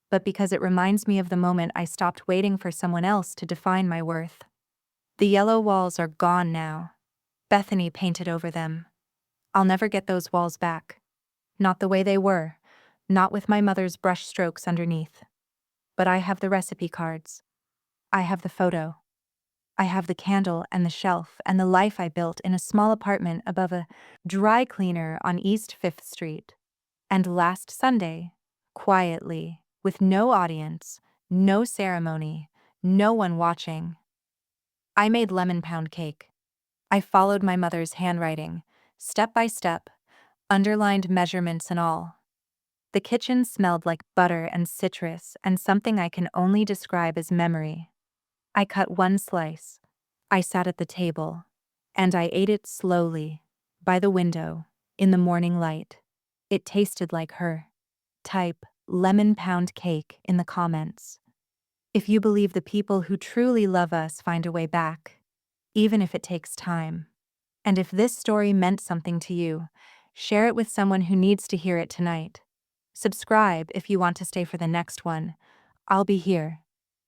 A: but because it reminds me of the moment I stopped waiting for someone else to define my worth. The yellow walls are gone now. Bethany painted over them. I'll never get those walls back. Not the way they were, not with my mother's brush strokes underneath. But I have the recipe cards. I have the photo. I have the candle and the shelf and the life I built in a small apartment above a dry cleaner on East 5th Street. And last Sunday, quietly, with no audience, no ceremony, no one watching, I made lemon pound cake. I followed my mother's handwriting, step by step, underlined measurements and all. The kitchen smelled like butter and citrus and something I can only describe as memory. I cut one slice. I sat at the table, and I ate it slowly, by the window, in the morning light. It tasted like her. Type lemon pound cake in the comments. If you believe the people who truly love us find a way back, even if it takes time. And if this story meant something to you, share it with someone who needs to hear it tonight. Subscribe if you want to stay for the next one. I'll be here.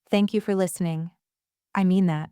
A: Thank you for listening. I mean that.